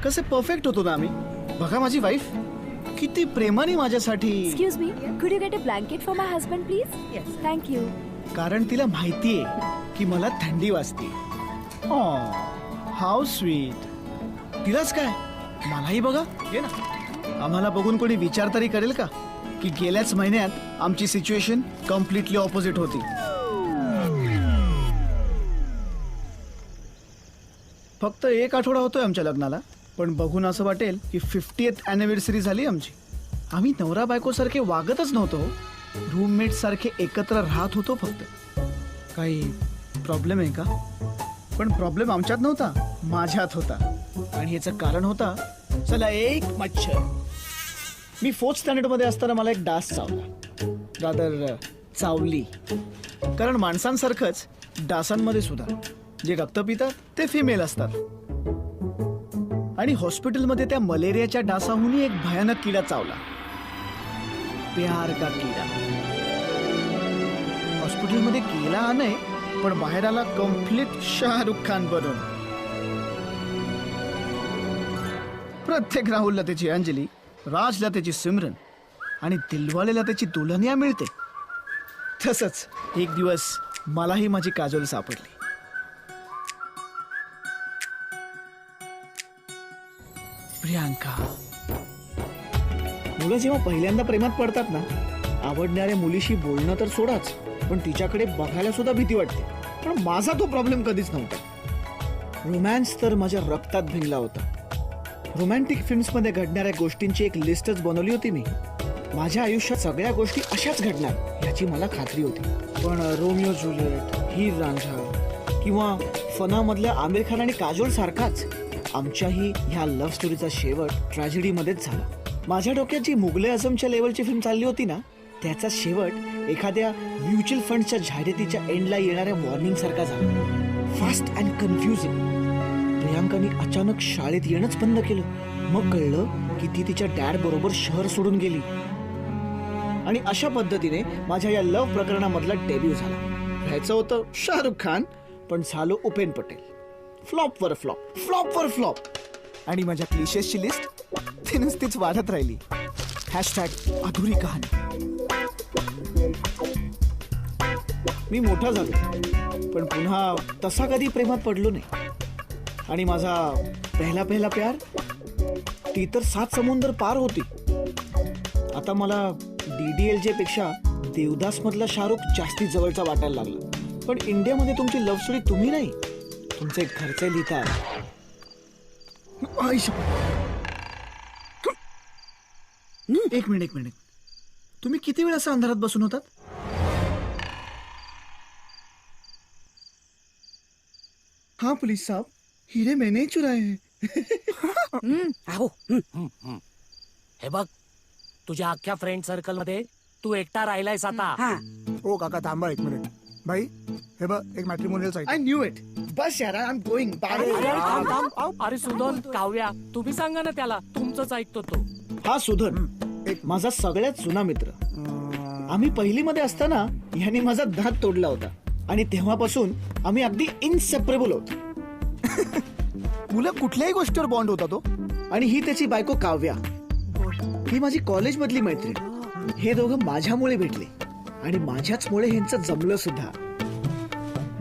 कसे परफेक्ट होतो ना आम्ही. बघा माझी वाईफ किती प्रेमाने माझ्यासाठी. Excuse me, could you get a blanket for my husband, please? Yes. Thank you. कारण तिला माहितीये की मला थंडी वाजते. How sweet. तिलाच काय, मलाही बघा. ये ना. आम्हाला बघून कोणी विचार तरी करेल का की गेल्याच महिन्यात आमची सिच्युएशन कम्प्लिटली ऑपोजिट होती. फक्त 1 आठवडा होतोय आमच्या लग्नाला, पण बघून असं वाटेल की 50th अॅनिव्हर्सरी झाली आमची. आम्ही नवरा बायको सारखे वागतच नव्हतो, रूममेट सारखे एकत्र राहत होतो. फक्त काही प्रॉब्लेम आहे का? पण प्रॉब्लेम आमच्यात नव्हता, माझ्यात होता. आणि याचं कारण होता, चला एक मच्छर. मी 4th स्टँडर्डमध्ये असताना मला एक डास चावला. रादर चावली. कारण माणसांसारखंच डासांमध्ये सुद्धा जे रक्त पितात ते फिमेल असतात. आणि हॉस्पिटलमध्ये त्या मलेरियाच्या डासाहूनही एक भयानक किडा चावला, प्यार का किडा. हॉस्पिटलमध्ये गेला नाही, पण बाहेर आला कम्प्लीट शाहरुख खान बनून. प्रत्येक राहुलला त्याची अंजली, राजला त्याची सिमरन आणि दिलवालेला त्याची दुल्हनिया मिळते. तसंच एक दिवस मलाही माझी काजोल सापडली. प्रियांका. मुलं जेव्हा पहिल्यांदा प्रेमात पडतात ना, आवडणाऱ्या मुलीशी बोलणं तर सोडाच, पण तिच्याकडे बघायला सुद्धा भीती वाटते. पण माझा तो प्रॉब्लेम कधीच नव्हता. रोमॅन्स तर माझ्या रक्तात भिनला होता. रोमॅन्टिक फिल्म्समध्ये घडणाऱ्या गोष्टींची एक लिस्टच बनवली होती मी. माझ्या आयुष्यात सगळ्या गोष्टी अशाच घडणार याची मला खात्री होती. पण रोमिओ जुलिएट, हीर रांझा किंवा फनामधल्या आमिर खान आणि काजोल सारखाच आमच्याही ह्या लव्ह स्टोरीचा शेवट ट्रॅजेडीमध्येच झाला. माझ्या डोक्यात जी मुघले आझमच्या लेवलची फिल्म चालली होती ना, त्याचा शेवट एखाद्या म्युच्युअल फंडच्या जाहिरातीच्या एंडला येणाऱ्या वॉर्निंग सारखा झाला. Fast and confusing. प्रियांकाने अचानक शाळेत येणंच बंद केलं. मग कळलं की ती तिच्या डॅड बरोबर शहर सोडून गेली. आणि अशा पद्धतीने माझ्या या लव्ह प्रकरणामधला डेब्यू झाला. व्हायचं होतं शाहरुख खान, पण झालो उपेन पटेल. फ्लॉप वर फ्लॉप, फ्लॉप वर फ्लॉप. आणि माझ्या क्लिशेसची लिस्ट ती नुसतीच वाढत राहिली. #अधुरी कहाणी. मी मोठा झालो, पण पुन्हा तसा कधी प्रेमात पडलो नाही. आणि माझा पहिला प्यार ती तर 7 समुंदर पार होती. आता मला DDLJ पेक्षा देवदास मधला शाहरुख जास्ती जवळचा वाटायला लागला. पण इंडियामध्ये तुमची लव्ह स्टोरी तुम्ही नाही, तुमचे घरचे लिहितात. एक मिनिट. तुम्ही किती वेळ असं अंधारात बसून होतात? हाँ पुलिस साहब, हीरे मैंने चुराए हैं. आहो. हे बघ, तुझ्या अख्ख्या फ्रेंड सर्कल मध्ये तू एकटा राहिलायस आता. ओ काका थांबा 1 मिनिट. भाई हे बघ, एक matrimonial site. I knew it. बस यार, आय एम गोइंग. अरे सुधन, काव्या, तुम्ही सांगा ना त्याला, तुमचंच ऐकतो तो. हा सुधन, एक माझा सगळ्यात जुना मित्र. आम्ही पहिलीमध्ये असताना ह्याने माझा दात तोडला होता आणि तेव्हापासून आम्ही अगदी इनसेपरेबल होतो. मुलं कुठल्याही गोष्टीवर बॉन्ड होता तो. आणि ही त्याची बायको काव्या, ही माझी कॉलेज मधली मैत्रीण. हे दोघं माझ्यामुळे भेटले आणि माझ्याचमुळे ह्यांचं जमलं सुद्धा.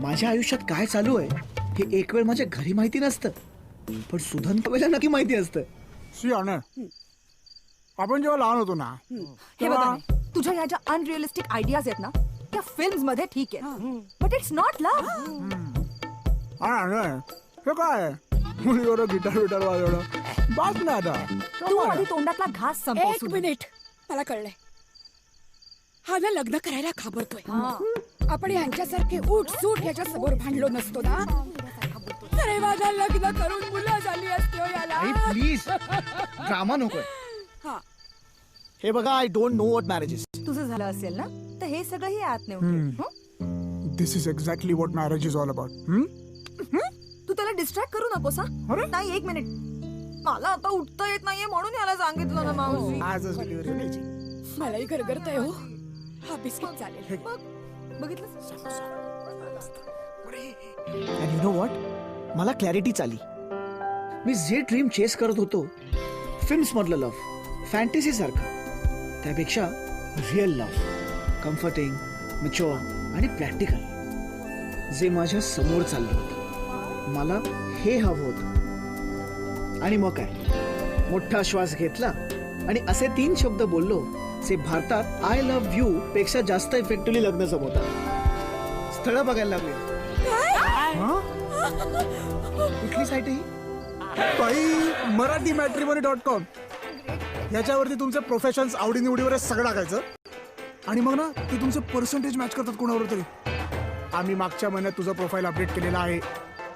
माझ्या आयुष्यात काय चालू आहे हे एक वेळ माझ्या घरी माहिती नसतं, पण सुधन काव्याला नक्की माहिती असतं. सी ऑनर, आपण जेव्हा लहान होतो ना, हे बघा, तुझ्या ह्या ज्या अनरिअलिस्टिक आयडियाज आहेत ना, त्या फिल्म्स मध्ये ठीक आहे, बट इट्स नॉट लव्ह. हे काय मुलीवर गिटार वाजवणं बात ना. आता तू आधी तोंडातला घास संपव. 1 मिनिट, मला कळलंय. हा ना लग्न करायला घाबरतोय. आपण यांच्यासारखे उठ-सूट याच्या समोर भांडलो नसतो ना, अरे माझा लग्न करून मुलं झाली असते हो याला. प्लीज ड्रामा नकोय. हे बघा, I don't know what marriage is. तुझं झालं असेल ना, तर हे सगळं ही आत नाही. This is exactly what marriage is all about. तू त्याला डिस्ट्रॅक्ट करू नकोस. अरे? नाही, 1 मिनिट. मला आता उठता येत नाहीये म्हणून याला सांगितलं ना मावशी. आजच डिलिव्हरी द्यायची. मलाही गरगरतंय हो. हा बिस्किट चालेल. बघितलं? अँड यू नो व्हॉट, मला क्लॅरिटी चाली. मी जे ड्रीम चेस करत होतो फिल्म्स मधलं लव्ह फॅन्टसी सारखं त्यापेक्षा रिअल लव्ह कम्फर्टिंग मॅच्युअर आणि प्रॅक्टिकल जे माझ्या समोर चाललं होतं मला हे हवं होतं आणि मग काय मोठा श्वास घेतला आणि असे 3 शब्द बोललो जे भारतात आय लव्ह यू पेक्षा जास्त इफेक्टिव्हली लग्न जमवतात स्थळं बघायला लागले कुठली साईट आहे ही बाई मराठी matrimony.com याच्यावरती तुमचे प्रोफेशन्स आवडीनिवडीवर सगळं टाकायचं आणि मग ना ते तुमचे पर्सेंटेज मॅच करतात कोणावर तरी. आम्ही मागच्या महिन्यात तुझं प्रोफाईल अपडेट केलेलं आहे.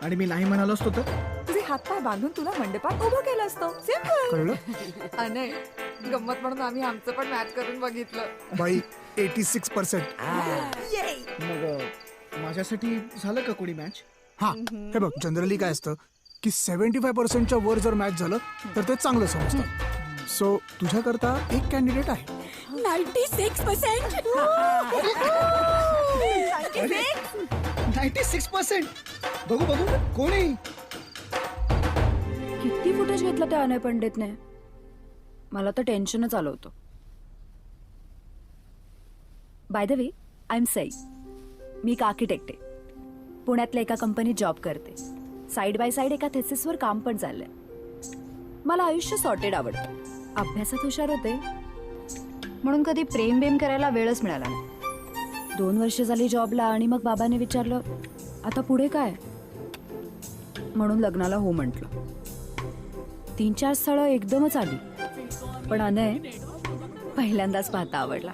आणि मी नाही म्हणालो असतो तर तुझे हातपाय बांधून तुला मंडपात उभं केलं असतं. सिम्पल. कळलं अनय गंमत म्हणून आम्ही आमचं पण मॅच करून बघितलं. बाई 86%. मग माझ्यासाठी झालं का कोणी मॅच हा हे बघ जनरली काय असतं की 75%च्या वर जर मॅच झालं तर ते चांगलं समजतं. सो तुझ्याकरता एक कॅन्डिडेट आहे. 96%. 96%. बघू बघू कोण आहे किती फुटेज घेतलं त्या अनय पंडितने मला तर टेन्शनच आलं होतं. By the way I am Sai. मी एक आर्किटेक्ट आहे. पुण्यातल्या एका कंपनीत जॉब करते. साईड बाय साईड एका थेसिसवर काम पण चाललंय. मला आयुष्य सॉर्टेड आवडतं. अभ्यासात हुशार होते म्हणून कधी प्रेम बेम करायला वेळच मिळाला नाही. 2 वर्ष झाली जॉबला आणि मग बाबाने विचारलं आता पुढे काय म्हणून लग्नाला हो म्हटलं. 3-4 स्थळं एकदमच आली पण अनय पहिल्यांदाच पाहता आवडला.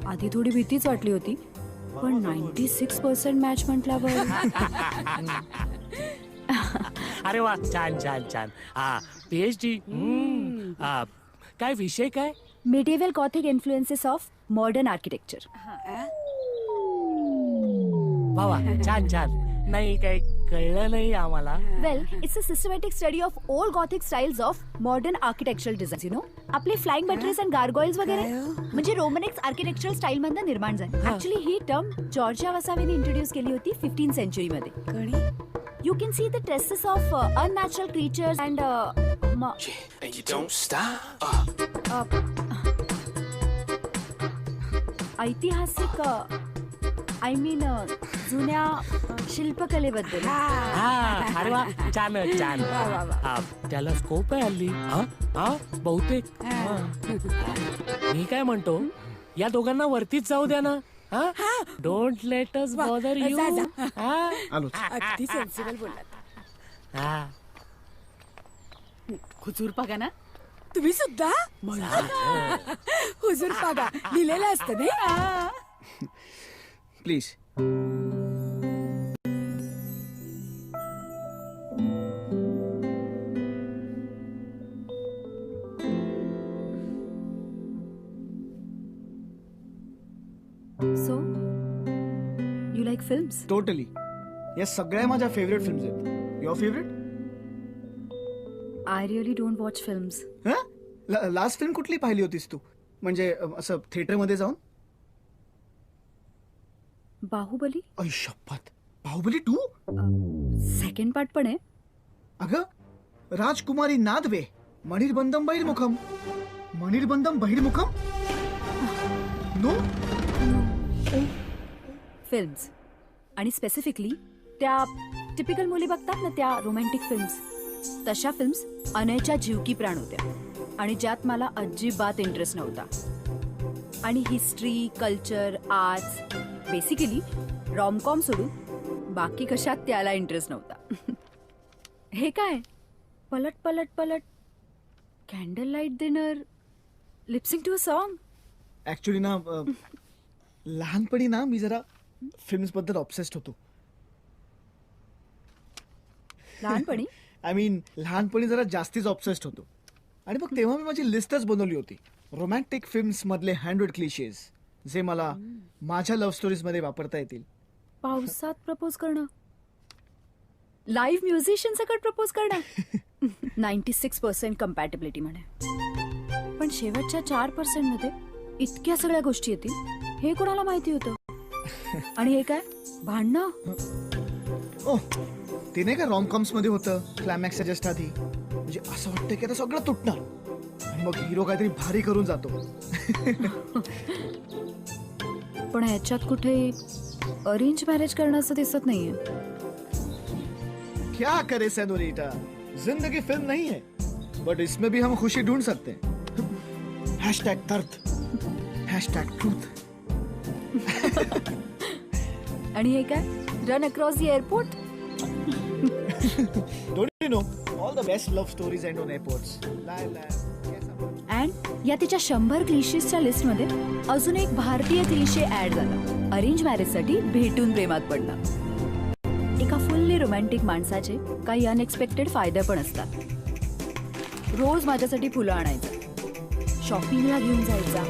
आधी थोडी भीतीच वाटली होती पण 96% मॅच म्हटल्यावर अरे वा छान छान छान. हा PhD. काय विषय काय? medieval Gothic influences of modern architecture. वा वा छान छान. नाही काही कळलं नाही आम्हाला. Well, it's a systematic study of all Gothic styles of modern architectural designs, you know. आपले फ्लाइंग बटरेस आणि गार्गोइल्स वगैरे म्हणजे रोमनिक्स आर्किटेक्चरल स्टाईल मधनं निर्माण झाली. ऍक्च्युली ही टर्म जॉर्जिया वसावेने इंट्रोड्यूस केली होती 15th सेंचुरी मध्ये. You can see the traces of unnatural creatures and And you don't stop. ऐतिहासिक आय मीन जुन्या शिल्पकलेबद्दल. हा अरे वा छान छान. त्याला स्कोप आहे हल्ली. हा बहुतेक. मी काय म्हणतो या दोघांना वरतीच जाऊ द्या ना. Don't let us bother you. जा, जा. आलोच. अगदी सेन्सिबल बोललात. हा हुजूर पागा ना तुम्ही सुद्धा हुजूर पागा लिहिलेलं असतं नाही. Please so you like films? Totally या सगळ्या माझ्या फेवरेट फिल्म्स आहेत. Your favourite? I really don't watch films. Last film कुठली पाहिली होतीस तू म्हणजे असं थिएटरमध्ये जाऊन? बाहुबली ऐ शपथ. बाहुबली 2? सेकंड पार्ट पण आहे. अगं राजकुमारी नादवे मणिर्बंधम बहिर्मुखम. मणिर्बंधम बहिर्मुखम. नो. फिल्म्स आणि स्पेसिफिकली त्या टिपिकल मुली बघतात ना त्या रोमॅन्टिक फिल्म्स तशा फिल्म्स अनयच्या जीव की प्राण होत्या आणि ज्यात मला अजिबात इंटरेस्ट नव्हता. आणि history culture arts basically rom-com सोडून बाकी कशात त्याला इंटरेस्ट नव्हता. हे काय पलट पलट पलट candle light dinner lip syncing to a song. Actually ना लहानपणी ना मी जरा फिल्म्स बद्दल ऑब्सेस्ड होतो. लहानपणी आय मीन लहानपणी जरा जास्तीच ऑब्सेस्ड होतो आणि मग तेव्हा मी माझी लिस्टच बनवली होती रोमॅन्टिक फिल्म्स मधले हँडवर्ड क्लिशेस जे मला माझ्या लव्ह स्टोरीज मध्ये वापरता येतील. पावसात प्रपोज करणं लाईव्ह म्युझिशियन सकट प्रपोज करणं 96% कम्पॅटेबिलिटी म्हणे. पण शेवटच्या 4% मध्ये इतक्या सगळ्या गोष्टी येतील हे कोणाला माहिती होतं. आणि हे काय भांडणं. ओह ते नाही का रॉमकॉम्स मध्ये होतं क्लायमॅक्सच्या जस्ट आधी, म्हणजे असं वाटतं की आता सगळं तुटणार आणि मग हिरो काहीतरी भारी करून जातो. पण ह्याच्यात कुठे अरेंज मॅरेज करणं असं दिसत नाहीये. क्या करे सेनोरिटा, जिंदगी फिल्म नहीं है, बट इसमें भी हम खुशी ढूंढ सकते हैं. #दर्द, #ट्रूथ. आणि हे काय, run across the airport. Don't you know, all the best love stories end on airports. And या तिच्या 100 क्लिशेसच्या लिस्टमध्ये अजून एक भारतीय क्लिशे ऍड झाला. अरेंज मॅरेजसाठी भेटून प्रेमात पडणं. एका फुल्ली रोमॅन्टिक माणसाचे काही अनएक्सपेक्टेड फायदे पण असतात. रोज माझ्यासाठी फुलं आणायचं, शॉपिंगला घेऊन जायचा,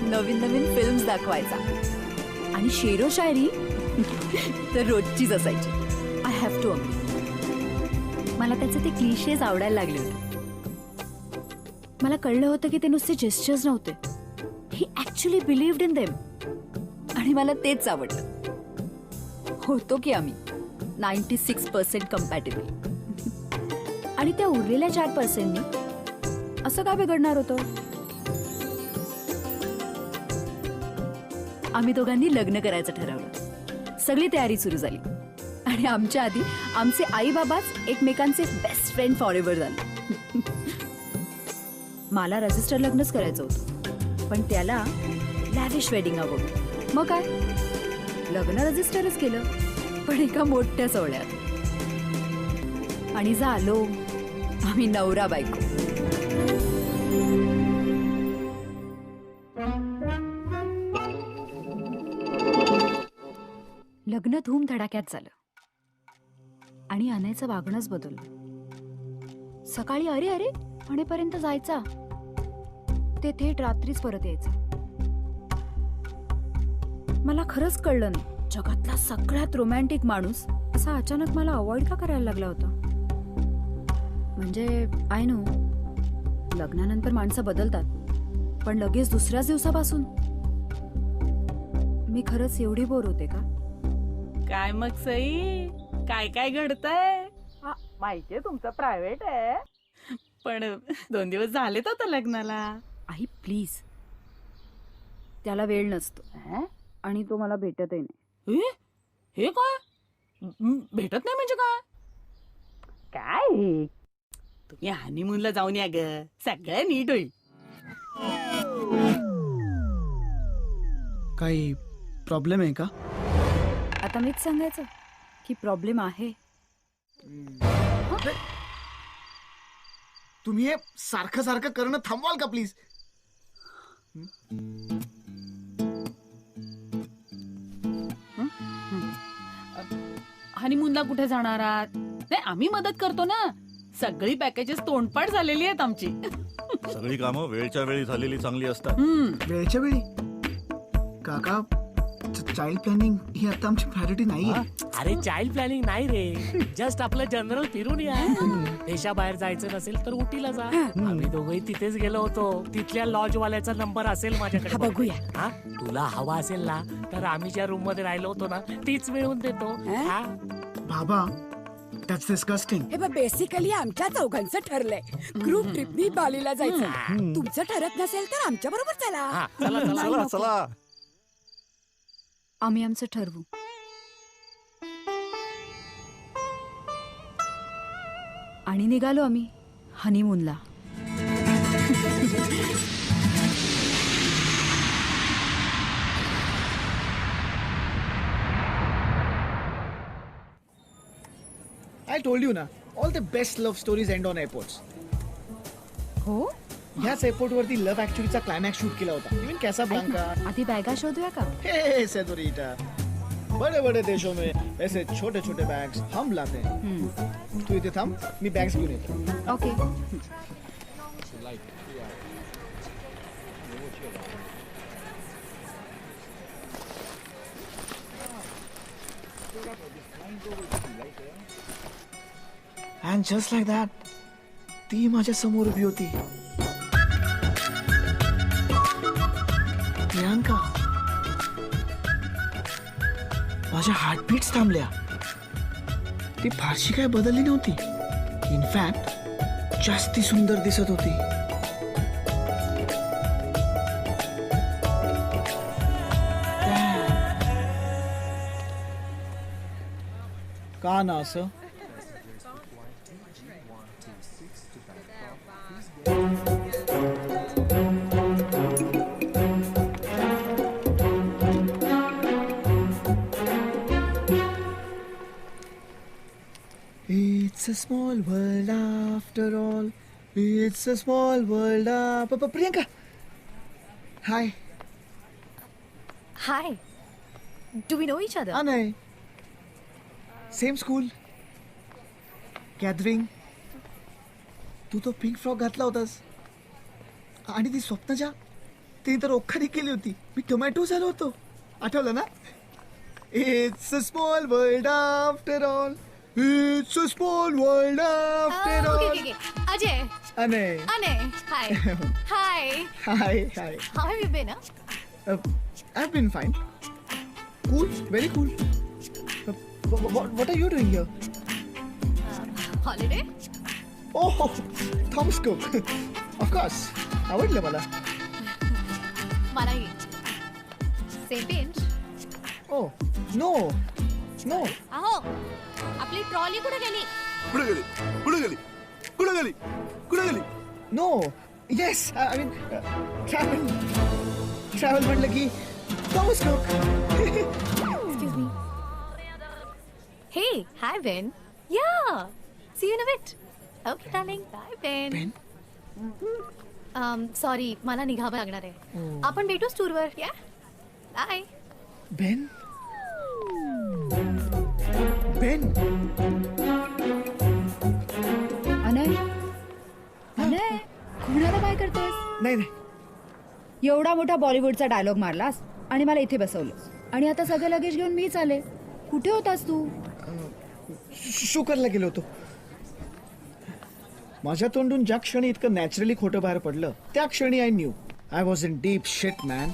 नवीन नवीन फिल्म्स दाखवायचा आणि शेरो शायरी तर रोजचीच असायची. I have to agree. मला त्याचे ते क्लिशेस आवडायला लागले होते. मला कळलं होतं की ते नुसते जेस्चर्स नव्हते, ही ऍक्च्युली बिलीव्ड इन देम. आणि मला तेच आवडलं. होतो की आम्ही 96% कम्पॅटेबल. आणि त्या उरलेल्या 4%नी असं काय बिघडणार होतं. आम्ही दोघांनी लग्न करायचं ठरवलं. सगळी तयारी सुरू झाली आणि आमच्या आधी आमचे आई बाबाच एकमेकांचे बेस्ट फ्रेंड फॉरएव्हर झाले. मला रजिस्टर लग्नच करायचं होतं, पण त्याला लॅविश वेडिंग हवं. मग काय, लग्न रजिस्टरच केलं, पण एका मोठ्या सोहळ्यात. आणि झालो आम्ही नवरा बायको. लग्न धूम धडाक्यात झालं आणि अनयचं वागणंच बदललं. सकाळी अरे अरे म्हणेपर्यंत जायचा, ते थेट रात्रीच परत यायचं. मला खरंच कळलं नाही, जगातला सगळ्यात रोमॅन्टिक माणूस असा अचानक मला अवॉइड का करायला लागला होता. म्हणजे आय नो, लग्नानंतर माणसं बदलतात, पण लगेच दुसऱ्याच दिवसापासून. मी खरंच एवढी बोर होते का. काय मग सई, काय काय घडतंय. माहितीये तुमचं प्रायव्हेट आहे, पण 2 दिवस झालेत आता लग्नाला. आई प्लीज, त्याला वेळ नसतो आणि तो मला भेटतही नाही. हे काय भेटत नाही म्हणजे काय. काय तुम्ही हनीमूनला जाऊन या ग, सगळं नीट होईल. काही प्रॉब्लेम आहे का. आता मीच सांगायचं की प्रॉब्लेम आहे. तुम्ही हे सारखं सारखं करणं थांबवाल का प्लीज. हनीमूनला कुठे जाणार आहात. नाही, आम्ही मदत करतो ना. सगळी पॅकेजेस तोंडपाठ झालेली आहेत आमची. सगळी कामं वेळच्या वेळी झालेली चांगली असतात. वेळच्या वेळी काका, चाइल्ड प्लॅनिंग ही आता आमची प्रायोरिटी नाही. अरे चाइल्ड प्लॅनिंग नाही रे, जस्ट आपलं जनरल फिरून या. देशाबाहेर जायचं नसेल तर उटीला जा. आम्ही दोघंही तिथेच गेलो होतो. तिथल्या लॉज वाल्याचा नंबर असेल माझ्याकडे, बघूया. हा, तुला हवा असेल ना तर आम्ही ज्या रूम मध्ये राहिलो होतो ना तीच मिळवून देतो. हा? बाबा, दॅट्स डिस्गस्टिंग. हे बघ, बेसिकली आमच्या चौघांचं ठरलंय ग्रुप ट्रिपनी बालीला जायचं. तुमचं ठरत नसेल तर आमच्या बरोबर चला. हा, चला चला चला चला. आम्ही आमचं ठरवू. आणि निघालो आम्ही हनीमूनला. I told you ना, all the best love stories end on airports. हो, ह्याच एअरपोर्ट वरती लव्ह ऍक्च्युअलीचा क्लायमॅक्स शूट केला होता. इवन कैसा ब्लांका. आधी बॅगा शोधूया का. हे सेनोरिटा, बड़े बड़े देशों में ऐसे छोटे छोटे बैग्स हम लाते हैं. तू इथे थांब, मी बॅग्स घेऊन येतो. Okay. And just like that, ती माझ्या समोर उभी होती. प्रियांका. माझ्या हार्टबीट्स थांबल्या. ती फारशी काय बदलली नव्हती. इनफॅक्ट जास्ती सुंदर दिसत होती. का ना असं? It's a small world after all. It's a small world. Priyanka. Hi. Hi, do we know each other? Anay. Same school. Gathering. तू तो पिंक फ्रॉक घातला होतास आणि ती स्वप्नजा तिने तर ओखारी केली होती. मी टोमॅटो झालो होतो. आठवलं ना? It's a small world after all. It's a small world after all. Okay. Ajay, Anay. High. High. Hi. How have you been? I've been fine. Cool, very cool. What are you doing here? Holiday? Oh, Thomas Cook. Of course. आवडलं मला. मलाही. Same pinch. Oh, no. अहो, आपली trolley कुठे गेली? कुठे गेली? No. Yes, I mean, travel म्हटलं की Thomas Cook. Excuse me. Hey, hi Ben. Yeah. See you in a bit. Okay, darling. Bye, Ben. Ben? Sorry, मला निघावं लागणार आहे. आपण भेटू टूरवर. या. बाय. Ben? अनय, कोणाला काय करतोयस? नाही. एवढा मोठा बॉलिवूडचा डायलॉग मारलास आणि मला इथे बसवलंस आणि आता सगळं लगेज घेऊन मीच आले. कुठे होतास तू? शुकरला गेलो होतो. माझ्या तोंडून ज्या क्षणी इतकं नॅचरली खोटं बाहेर पडलं त्या क्षणी I new I was in deep shit man.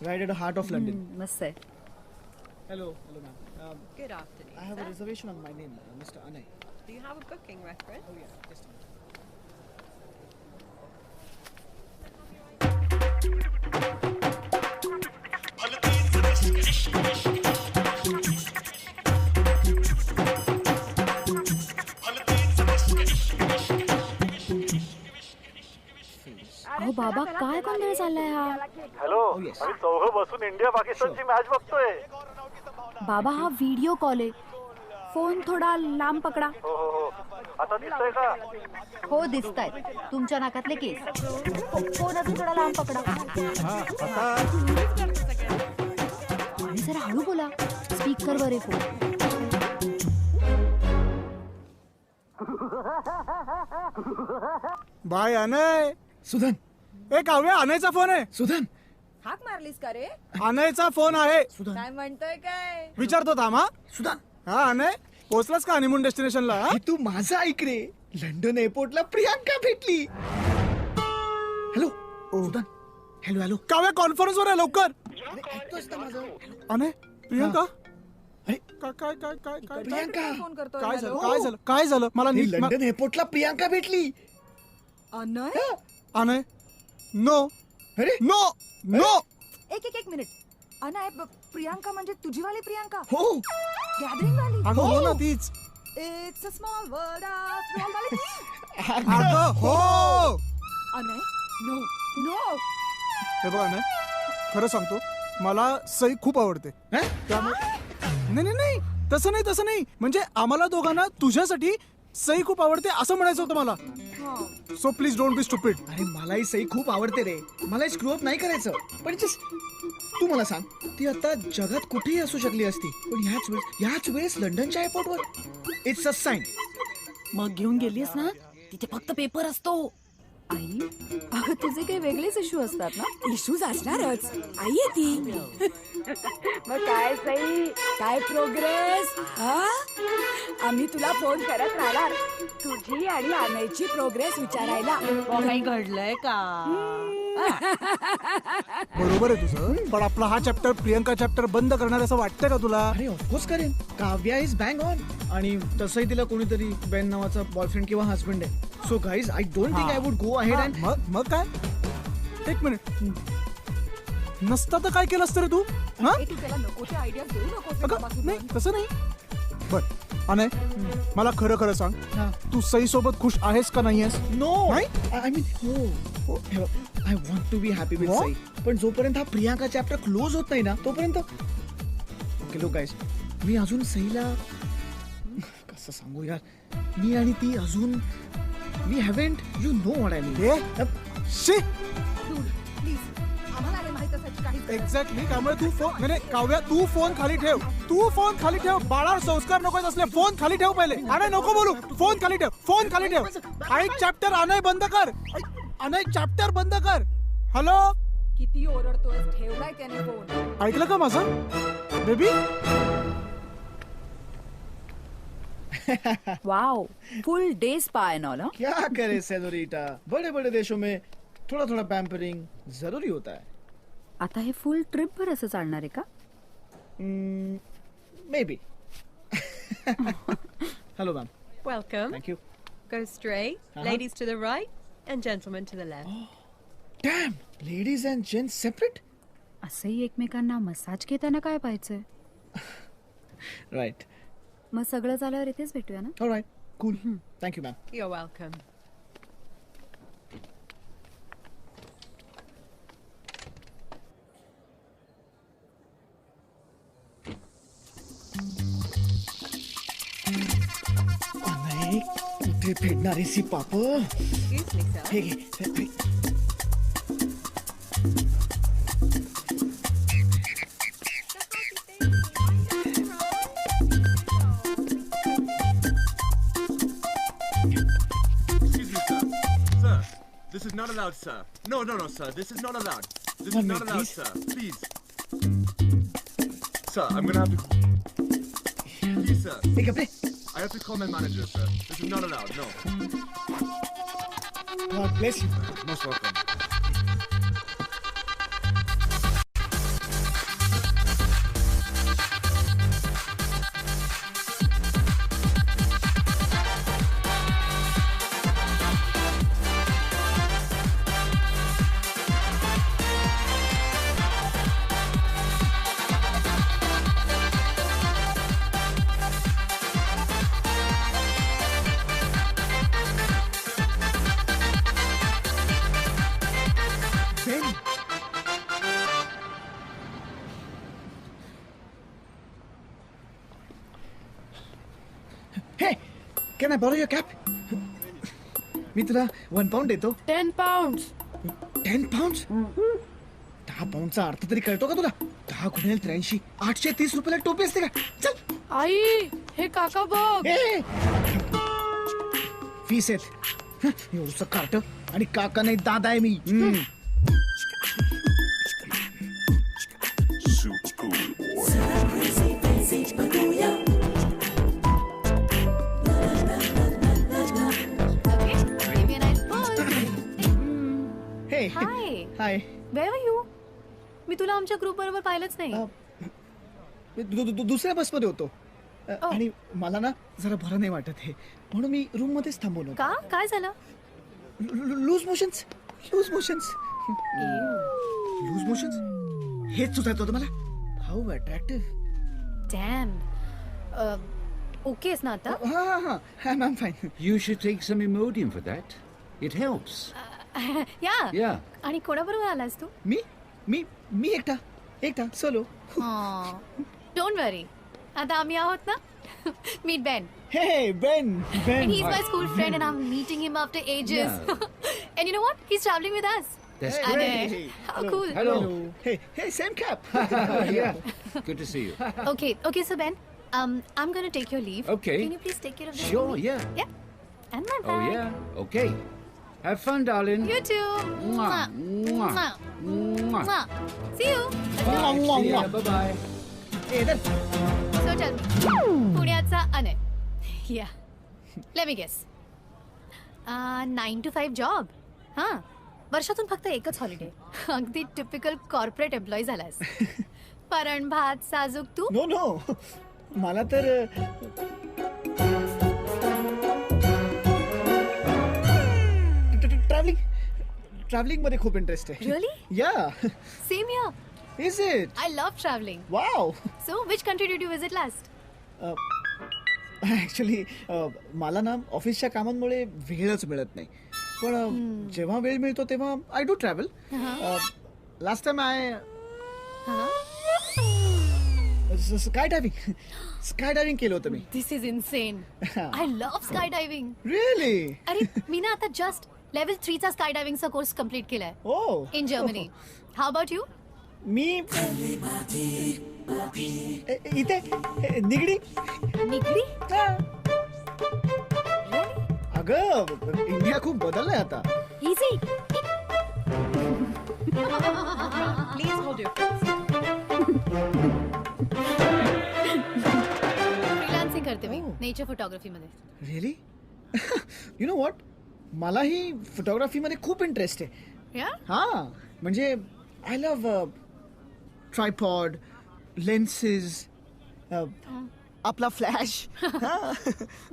Right at the heart of London. मस्त आहे. Hello, ma'am. Good afternoon. I have a reservation on my name, Mr. Anay. Do you have a booking reference? Oh yeah, just a minute. अहो बाबा, काय गोंधळ चाललाय हा? Hello आम्ही चौघं बसून इंडिया पाकिस्तानची मॅच बघतोय. बाबा, हा व्हिडिओ कॉल आहे. फोन थोडा लांब पकडा. हो आता दिसतंय का? हो, दिसतायत तुमच्या नाकातले केस. फोन अजून थोडा लांब पकडा. आणि जरा हळू बोला. स्पीकर वर आहे फोन. बाय अनय. सुधन. ए काव्या, अनयचा फोन आहे. सुधन. हाक मारलीस का रे? अनयचा फोन आहे. सुधन. काय म्हणतोय काय? विचारतो थांबा. सुधन. हा अनय, पोहोचलास का हनीमून डेस्टिनेशनला? हे तू माझं ऐक रे. लंडन एअरपोर्टला प्रियांका भेटली. Hello Sudhan. Hello. Kavya conference वर आहे, लवकर. ऐकतोस ना माझं? अनय, प्रियंका. अरे काय प्रियांका. फोन करतोय. काय झालं? हॅलो? काय झालं मला ही नीट लंडन एअरपोर्टला प्रियांका भेटली. अनय? अनय, नो अरे एक मिनिट. अनय, प्रियांका म्हणजे तुझी वाली प्रियांका? हो. गॅदरिंग वाली? अगं हो ना, तीच. It's a small world after all वाली? अगं हो. अनय, नो. हे बघ अनय, खरं सांगतो, मला सई खूप आवडते. त्यामुळे नाही, तसं नाही. म्हणजे आम्हाला दोघांना तुझ्यासाठी सई खूप आवडते असं म्हणायचं होतं मला. So please don't be stupid. अरे मलाही सई खूप आवडते रे. मला स्क्रू अप नाही करायचं. पण तू मला सांग, ती आता जगात कुठेही असू शकली असती, पण ह्याच वेळेस लंडनच्या एअरपोर्टवर. It's a sign. मग घेऊन गेलीस ना, तिथे फक्त पेपर असतो. आई अगं तुझे काही वेगळेच इश्यू असतात ना. इश्यूज असणारच. आई आहे ती. मग काय सई, काय प्रोग्रेस? आम्ही तुला फोन करत राहणार तुझी आणि आणायची प्रोग्रेस विचारायला. काही घडलंय का? बरोबर आहे तुझं, पण आपला हा चॅप्टर प्रियंका चॅप्टर बंद करणार असं वाटतंय का तुला? अरे ऑफकोर्स करेन. काव्या इज बँग ऑन आणि तसंही तिला कोणीतरी बेन नावाचा बॉयफ्रेंड किंवा हस्बंड आहे. So guys I don't think I would go ahead and मग काय, एक मिनिट, नसता तर काय केलं असतं रे तू? हा ए, तू त्याला नकोचे आयडिया देऊ नकोस रे अगं, बाबा, नाही तसं नाही. बर अनय, मला खरं खरं सांग, तू सई सोबत खुश आहेस का नाही आहेस? नो नाही? आय मीन हो I want to be happy with What? Sai, पण जोपर्यंत हा प्रियांका चॅप्टर क्लोज होत नाही ना तोपर्यंत ओके लो गाईज, मी अजून सईला कसं सांगू यार, मी आणि ती अजून we haven't you know what I mean. She please आम्हाला हे माहित असायची काही एक्झॅक्टली. त्यामुळे तू फोन म्हणजे काव्या, तू फोन खाली ठेव, तू फोन खाली ठेव. बाळावर संस्कार नको असले, फोन खाली ठेव पहिले. अनय नको बोलू, फोन खाली ठेव, फोन खाली ठेव. ऐक चॅप्टर अनय बंद कर, अनय चॅप्टर बंद कर. हॅलो, किती ओरडतोय, ठेवलाय त्याने फोन. ऐकलं का माझं बेबी? वाव, फुल डे स्पा एंड ऑल. क्या करे सेनोरिटा, बड़े बड़े देशों में थोड़ा थोड़ा पैम्परिंग जरूरी होता है. आता हे फुल ट्रिप भर असं चालणार आहे का? May be. Hello ma'am. Welcome. Thank you. Go straight. Ladies to the right and gentlemen to the left. Dam, ladies and gents separate. असंही एकमेकांना मसाज घेताना काय पाहायचंय? राईट. मग सगळं झाल्यावर इथेच भेटूया ना. All right, cool. Thank you ma'am. You're welcome. नाही, कुठे फेडणार आहे सी पाप? Excuse me, sir. हे घे, हे. Excuse me, sir. Sir, this is not allowed, sir. No, sir. This is not allowed. This One is not minute, allowed, please. sir. Please. Sir, I'm gonna have to. Please, sir. हे कपडे. I have to call my manager, sir. This is not allowed. No. God bless you. Most welcome. Ben. Hey, can I borrow your cap? मी तुला 1 pound देतो. 10 pounds. 10 pounds? 10 poundचा अर्थ तरी कळतो का तुला? 10 गुणिले 83, 830 रुपयाला टोपी असते का? चल. आई, हे काका बघ. हे फीस आहेत. एवढंसं कार्ट आणि काका नाही दादा आहे मी. Hey hi, hi. Where are you? मी तुला आमच्या ग्रुप बरोबर पाहिलंच नाही. दुसऱ्या बसमध्ये होतो आणि मला ना जरा बरं नाही वाटत हे, म्हणून मी रूम मध्येच थांबवलं. का? काय झालं? Loose motions. हेच सुचत होतं मला. How attractive. डॅम. ओकेस ना आता? हा ma'am fine. You should take some Imodium for that. It helps. या. Yeah. आणि कोणाबरोबर आलास तू? मी एकटा सोलो. डोंट वरी, आता आम्ही आहोत ना. Meet Ben. Hey, Ben. And he's my school friend and I'm meeting him after ages. And you know what? He's traveling with us. That's And, great. how cool. Hello. Hey, same cap. Yeah. Good to see you. Okay, so Ben, I'm gonna take your leave. Okay. Can you please take care of this? Sure, for me? yeah. Yeah. And my Oh, bag. yeah. Okay. Have fun, darling. You too. Mwah. Mwah. Mwah. Mwah. Mwah. See you. See ya. Bye-bye. So tell me, पुण्याचा Anay. Yeah. Let me guess. 9 to 5 job. हां. वर्षातून फक्त एकच holiday. अगदी typical corporate employee झालास. परण भात साजूक तू. No no मला तर ट्रॅव्हलिंग मध्ये खूप इंटरेस्ट आहे. Really? या Same here. Is it I love traveling. Wow. So which country did you visit last? Actually मला ना ऑफिसच्या कामांमुळे वेळच मिळत नाही, पण जेव्हा वेळ मिळतो तेव्हा I do travel. Last time I sky diving केलं होतं मी. This is insane. I love skydiving. Really? अरे मी ना आता जस्ट लेवल 3 चा स्काय डायव्हिंगचा कोर्स कंप्लीट केलाय ओ in Germany. How about you? मी इथे निगडी. निगडी? अगं इंडिया खूप बदललाय आता. Easy. Please hold your breath. Freelancing करते मी नेचर फोटोग्राफी मध्ये. रिअली? यु नो व्हॉट, मलाही फोटोग्राफी मध्ये खूप इंटरेस्ट आहे. या? हा म्हणजे आय लव्ह ट्रायपॉड, लेन्सेस, आपला flash.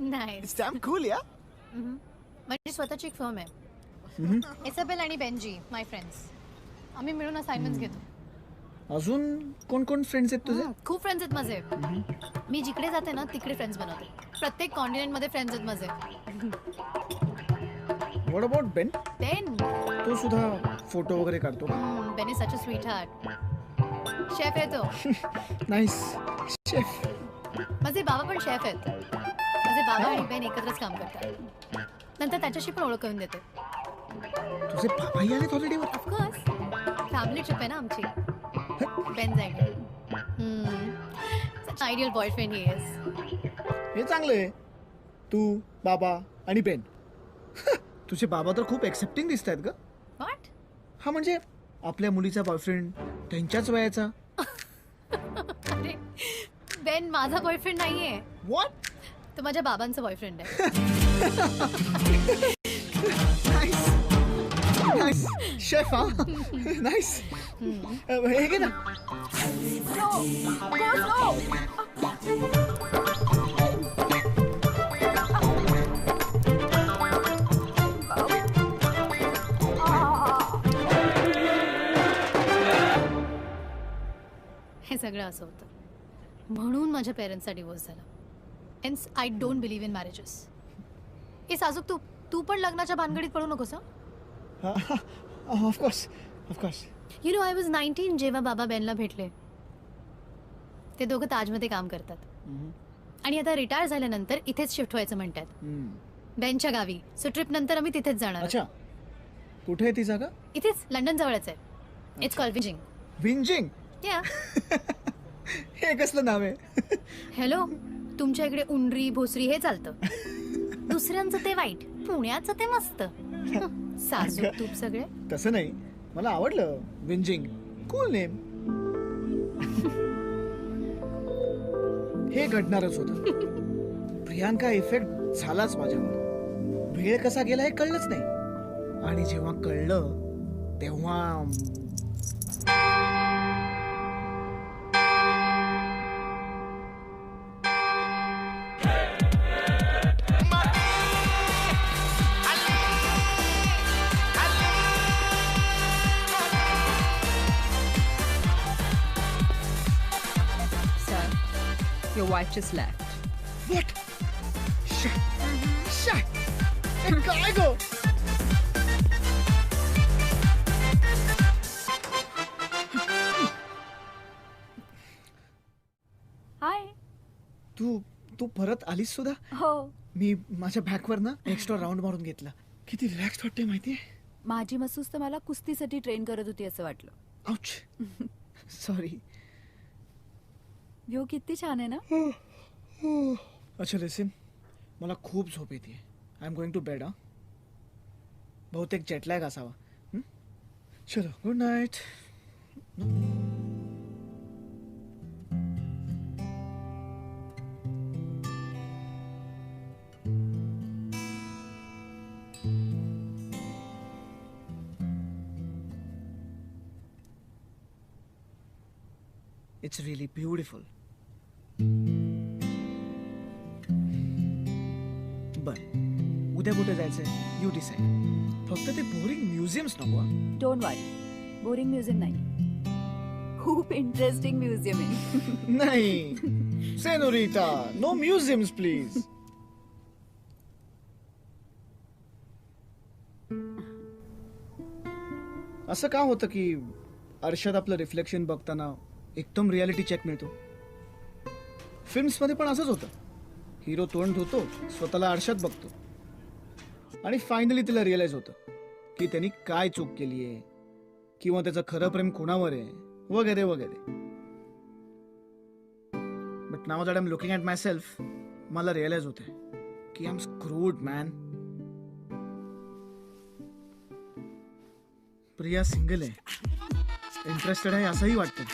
Nice. Stamp cool. Yeah माझी स्वतःची एक फर्म आहे. इसाबेल आणि बेंजी माय फ्रेंड्स. आम्ही मिळून असाइनमेंट्स घेतो. अजून कोण कोण फ्रेंड्स आहेत तुझे? खूप फ्रेंड्स आहेत माझे. मी जिकडे जाते ना तिकडे फ्रेंड्स बनवते. प्रत्येक कॉन्टिनेंट मध्ये फ्रेंड्स आहेत माझे. व्हॉट अबाउट बेन? बेन तो सुद्धा फोटो वगैरे काढतो. Ben is such a sweetheart. Chef आहे तो. Nice chef. माझे बाबा पण शेफ आहेत. माझे बाबा आणि बेन एकत्रच काम करतात. नंतर त्याच्याशी पण ओळख करून देते. तुझे बाबाही आलेत हॉलिडेवर? ऑफकोर्स फॅमिली ट्रिप आहे ना आमची. बेन जाईल. Ideal boyfriend he is. हे चांगलं आहे. तू, बाबा आणि बेन. तुझे बाबा तर खूप एक्सेप्टिंग दिसत आहेत ग. व्हॉट? हा म्हणजे आपल्या मुलीचा बॉयफ्रेंड त्यांच्याच वयाचा. अरे बेन माझा बॉयफ्रेंड नाहीये. व्हॉट? तो माझ्या बाबांचा बॉयफ्रेंड आहे. Nice chef. हा नाईस. हे घे ना. हे सगळं असं होतं म्हणून माझ्या पेरेंट्सचा डिवोर्स झाला. Hence I don't believe in marriages. ए साजूक तू पण लग्नाच्या भानगडीत पडू नकोस. Of course of course. You know I was 19 जेव्हा बाबा बेनला भेटले. ते दोघं ताजमध्ये काम करतात आणि आता रिटायर झाल्यानंतर इथेच शिफ्ट व्हायचं म्हणतात बेनच्या गावी. सो ट्रिप नंतर आम्ही तिथेच जाणार. अच्छा कुठे आहे ती जागा? इथेच लंडन जवळच आहे. It's called Winging. Winging? Yeah. हे कसलं नाव आहे? हॅलो तुमच्या इकडे उंडरी भोसरी हे चालतं. दुसऱ्यांचं ते वाईट, पुण्याचं ते मस्त. साजूक तूप सगळे. तसं नाही, मला आवडलं विंजिंग. Cool name. हे घडणारच होतं. प्रियांका इफेक्ट झालाच माझ्यावर. वेळ कसा गेला हे कळलंच नाही आणि जेव्हा कळलं तेव्हा Your wife just left. What? Shit! काय गो? हाय. तू परत आलीस सुद्धा? हो. मी माझ्या बॅकवर ना एक्स्ट्रा राऊंड मारून घेतला. किती रिलॅक्स वाटते माहितीये. माझी मसूस तर मला कुस्तीसाठी ट्रेन करत होती असं वाटलं. आउच. सॉरी. व्ह्यू किती छान आहे ना. अच्छा लिसन, मला खूप झोप येते. I am going to bed. बहुतेक जेटलॅग असावा. चलो good night. It's really beautiful. बर उद्या कुठे जायचंय यू डिसाइड. फक्त ते बोरिंग म्युझियम्स नको. डोंट वरी, बोरिंग म्युझियम नाही, खूप इंटरेस्टिंग म्युझियम आहे. नाही सेनोरिटा, नो म्युझियम्स प्लीज. असं का होतं की आरशात आपलं रिफ्लेक्शन बघताना एकदम रियालिटी चेक मिळतो. फिल्म्स मध्ये पण असंच होतं. हिरो तोंड धुतो, स्वतःला आरशात बघतो आणि फायनली तिला रिअलाइज होतं की त्यांनी काय चूक केली आहे किंवा त्याचं खरं प्रेम कोणावर आहे वगैरे वगैरे. But now that I am looking at myself, मला रिअलाइज होते की I am screwed man. Priya single आहे, इंटरेस्टेड आहे असंही वाटतं,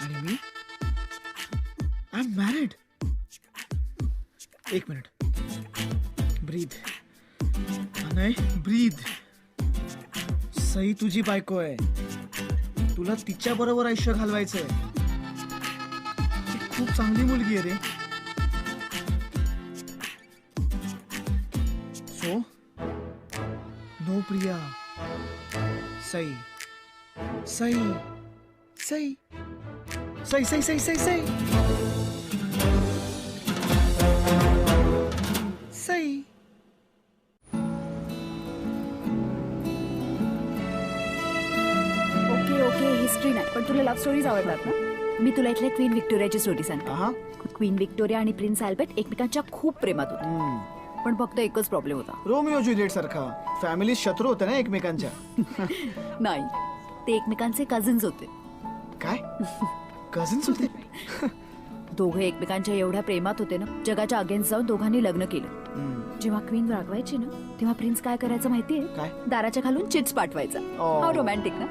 आणि मी आय एम मॅरिड. एक मिनिट, ब्रीद. नाही ब्रीद. सई तुझी बायको आहे, तुला तिच्या बरोबर आयुष्य घालवायचंय. ती खूप चांगली मुलगी आहे रे. So no Priya. Sai Sai Sai Sai Sai Sai Sai Sai Sai. Okay history नाही, पण तुला लव्ह स्टोरीज आवडतात ना. मी तुला इथल्या क्वीन विक्टोरियाची स्टोरी सांगते. क्वीन विक्टोरिया आणि प्रिन्स अल्बर्ट एकमेकांच्या खूप प्रेमात होते, पण फक्त एकच प्रॉब्लेम होता. रोमिओ ज्युलिएट सारखा. फॅमिली शत्रू होते ना एकमेकांच्या. नाही, ते एकमेकांचे कझिन्स होते. काय कझिन्स होते? दोघे एकमेकांच्या एवढ्या प्रेमात होते ना, जगाच्या अगेन्स्ट जाऊन दोघांनी लग्न केलं. जेव्हा क्वीन रागवायची ना, तेव्हा प्रिन्स काय करायचं माहितीये? काय? दाराच्या खालून चिट्स पाठवायचा. हा रोमॅन्टिक ना.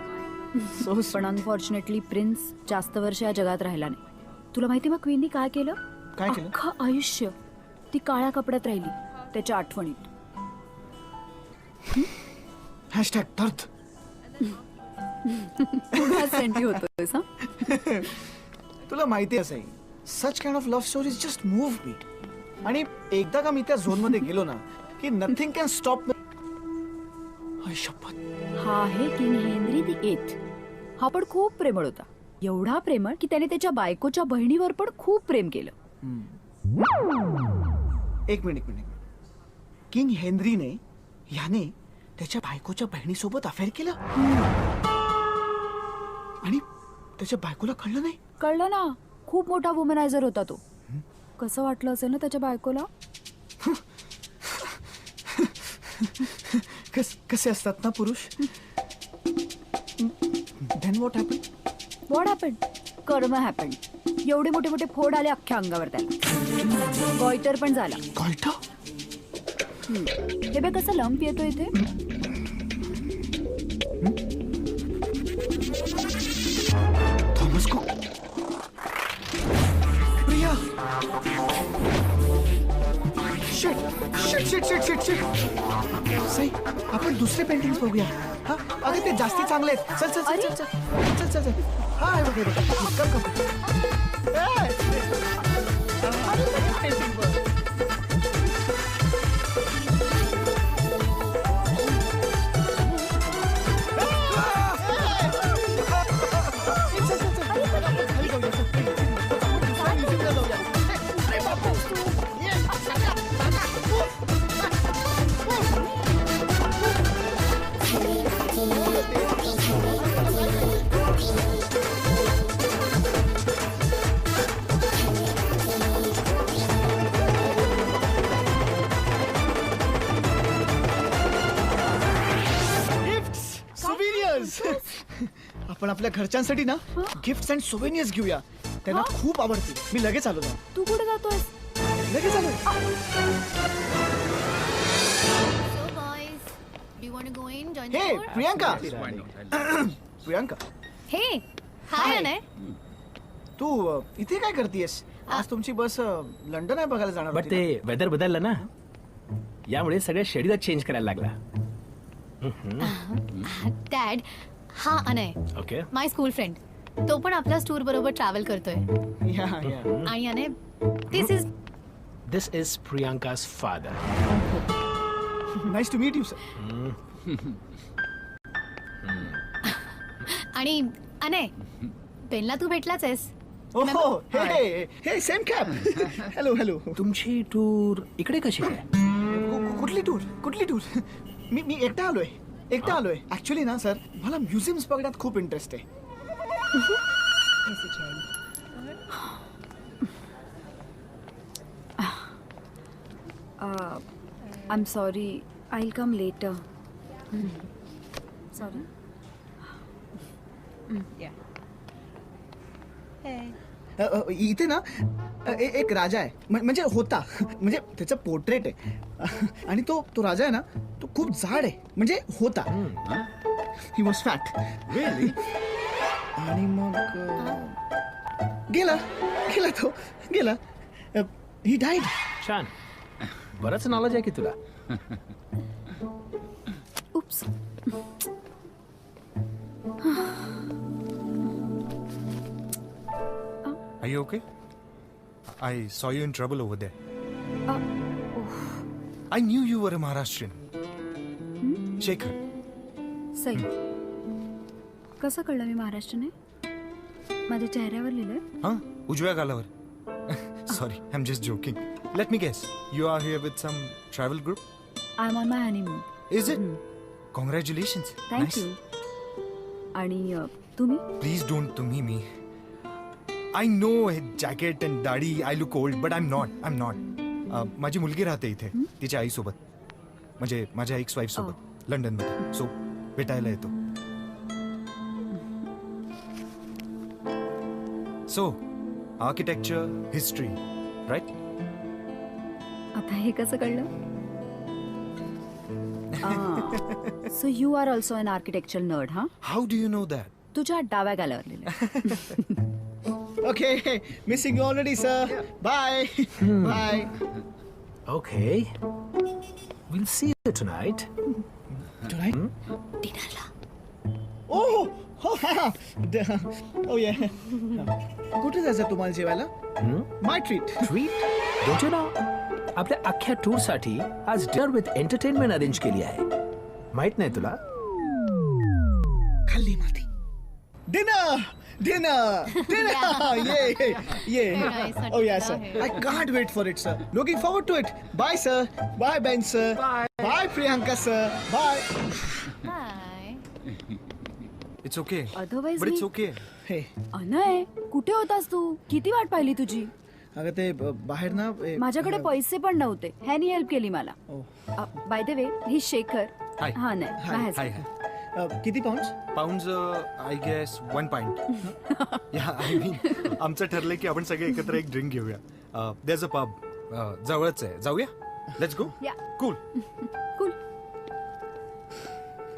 पण अनफॉर्च्युनेटली प्रिन्स जास्त वर्ष या जगात राहिला नाही. तुला माहिती मग क्वीननी काय केलं? काय केलं? अख्खं आयुष्य ती काळ्या कपड्यात राहिली त्याच्या आठवणीत. हॅशटॅग दर्द. होतोस. तुला माहिती आहे such kind of love stories just move me. आणि एकदा का मी त्या झोन मध्ये गेलो ना की नथिंग कॅन स्टॉप मी. हा आहे किंग हेनरी द 8th. हा पण खूप प्रेमळ होता, एवढा प्रेमळ की त्याने त्याच्या बायकोच्या बहिणीवर पण खूप प्रेम केलं. एक मिनिट. किंग हेनरीने याने त्याच्या बायकोच्या बहिणीसोबत अफेअर केलं आणि त्याच्या बायकोला कळलं नाही. कळलं ना, खूप मोठा वुमनायझर होता तो. कसं वाटलं असेल ना त्याच्या बायकोला. कसे असतात ना पुरुष. Then what happened? What happened? कर्म हॅपन. एवढे मोठे मोठे फोड आले अख्ख्या अंगावर त्याला. गॉयटर पण झाला. हे बघ कसं लंप येतो इथे. Thomas cook. Priya. Shit. Sai, आपण दुसरे पेंटिंग्स बघूया. हा अरे ते जास्ती चांगले आहेत. चल. हा आहे वगैरे. आपण आपल्या घरच्यांसाठी ना गिफ्ट्स अँड सोवेनियर्स घेऊया. त्यांना खूप आवडते. मी लगेच आलो. तू कुठे जातोय? लगेच आलो. So boys, do you want to go in? Join हे the tour? Priyanka Priyanka Hey, hi Hi. Anay. तू इथे काय करतेयस? आज तुमची बस लंडन आहे बघायला जाणार बट होती ते वेदर बदललं ना यामुळे सगळ्या शेड्यूल चेंज करायला लागला. डॅड, हा अनय, ओके माय स्कूल फ्रेंड. तो पण आपल्याच टूर बरोबर ट्रॅव्हल करतोय. ना? या या आणि Anay, this is this is Priyanka's father. Nice to meet you sir. आणि अनय, बेनला तू भेटलाच आहेस. ओहो हे हे सेम कॅब. Hello hello. तुमची टूर इकडे कशी काय? कुठली टूर मी एकटा आलोय ऍक्च्युली ना सर मला म्युझियम्स बघण्यात खूप इंटरेस्ट आहे. I am sorry, I will come later. Sorry. इथे ना एक राजा आहे म्हणजे होता म्हणजे त्याचं पोर्ट्रेट आहे आणि तो राजा आहे ना तो खूप जाड आहे म्हणजे होता. He was fat really. आणि मग गेला ही डाईड. छान, बरंच नॉलेज आहे की तुला. Oops. Are you okay? I saw you in trouble over there. I knew you were a Maharashtrian. Shekhar. Sai, कसं कळलं मी महाराष्ट्र नाही? माझ्या चेहऱ्यावर लिहिलंय. Huh? उजव्या गालावर. Sorry, I'm just joking. Let me guess. You are here with some travel group? I am on my honeymoon. Is it? Congratulations. Thank you. आणि तुम्ही? Please don't to me. I know jacket and दाढी I look old, but I'm not. माझी मुलगी राहते इथे तिच्या आईसोबत म्हणजे माझ्या एक्स वाईफ सोबत लंडन मध्ये. सो भेटायला येतो. So architecture history right. आता हे कसं कळलं? So you are also an architecture nerd. हा, how do you know that? तुझ्या डाव्या गालावर लिहिलंय. Okay, missing you already, sir. Bye. Bye. Okay. We'll see you tonight. Tonight? डिनरला. Oh, oh yeah. कुठे जायचं तुम्हाला जेवायला? My treat. Treat? Don't you know? आपल्या अख्ख्या टूर साठी आज डिनर विथ एंटरटेनमेंट अरेंज केली आहे. माहित नाही तुला? खाल्ली माती. Dinner. Yeah. Oh yeah, sir. I can't wait for it, sir. Looking forward to it. Bye, sir. Bye, Ben, sir. Bye, Priyanka, sir. Bye. Bye. It's okay. Otherwise But it's we- okay. Hey. Anay, कुठे होतास तू? किती वाट पाहिली तुझी? अगं ते बाहेर ना माझ्याकडे पैसे पण नव्हते. ह्यानी हेल्प केली मला. Bye the way, he Shekhar. Hi. हा नाही, my husband. Hi. किती Pond's? Pounds, I guess 1 pint. Yeah, I mean, आमचं ठरलंय की आपण सगळे एकत्र एक ड्रिंक घेऊया. There's a pub. जवळच आहे. जाऊया? Let's go? Yeah. Cool.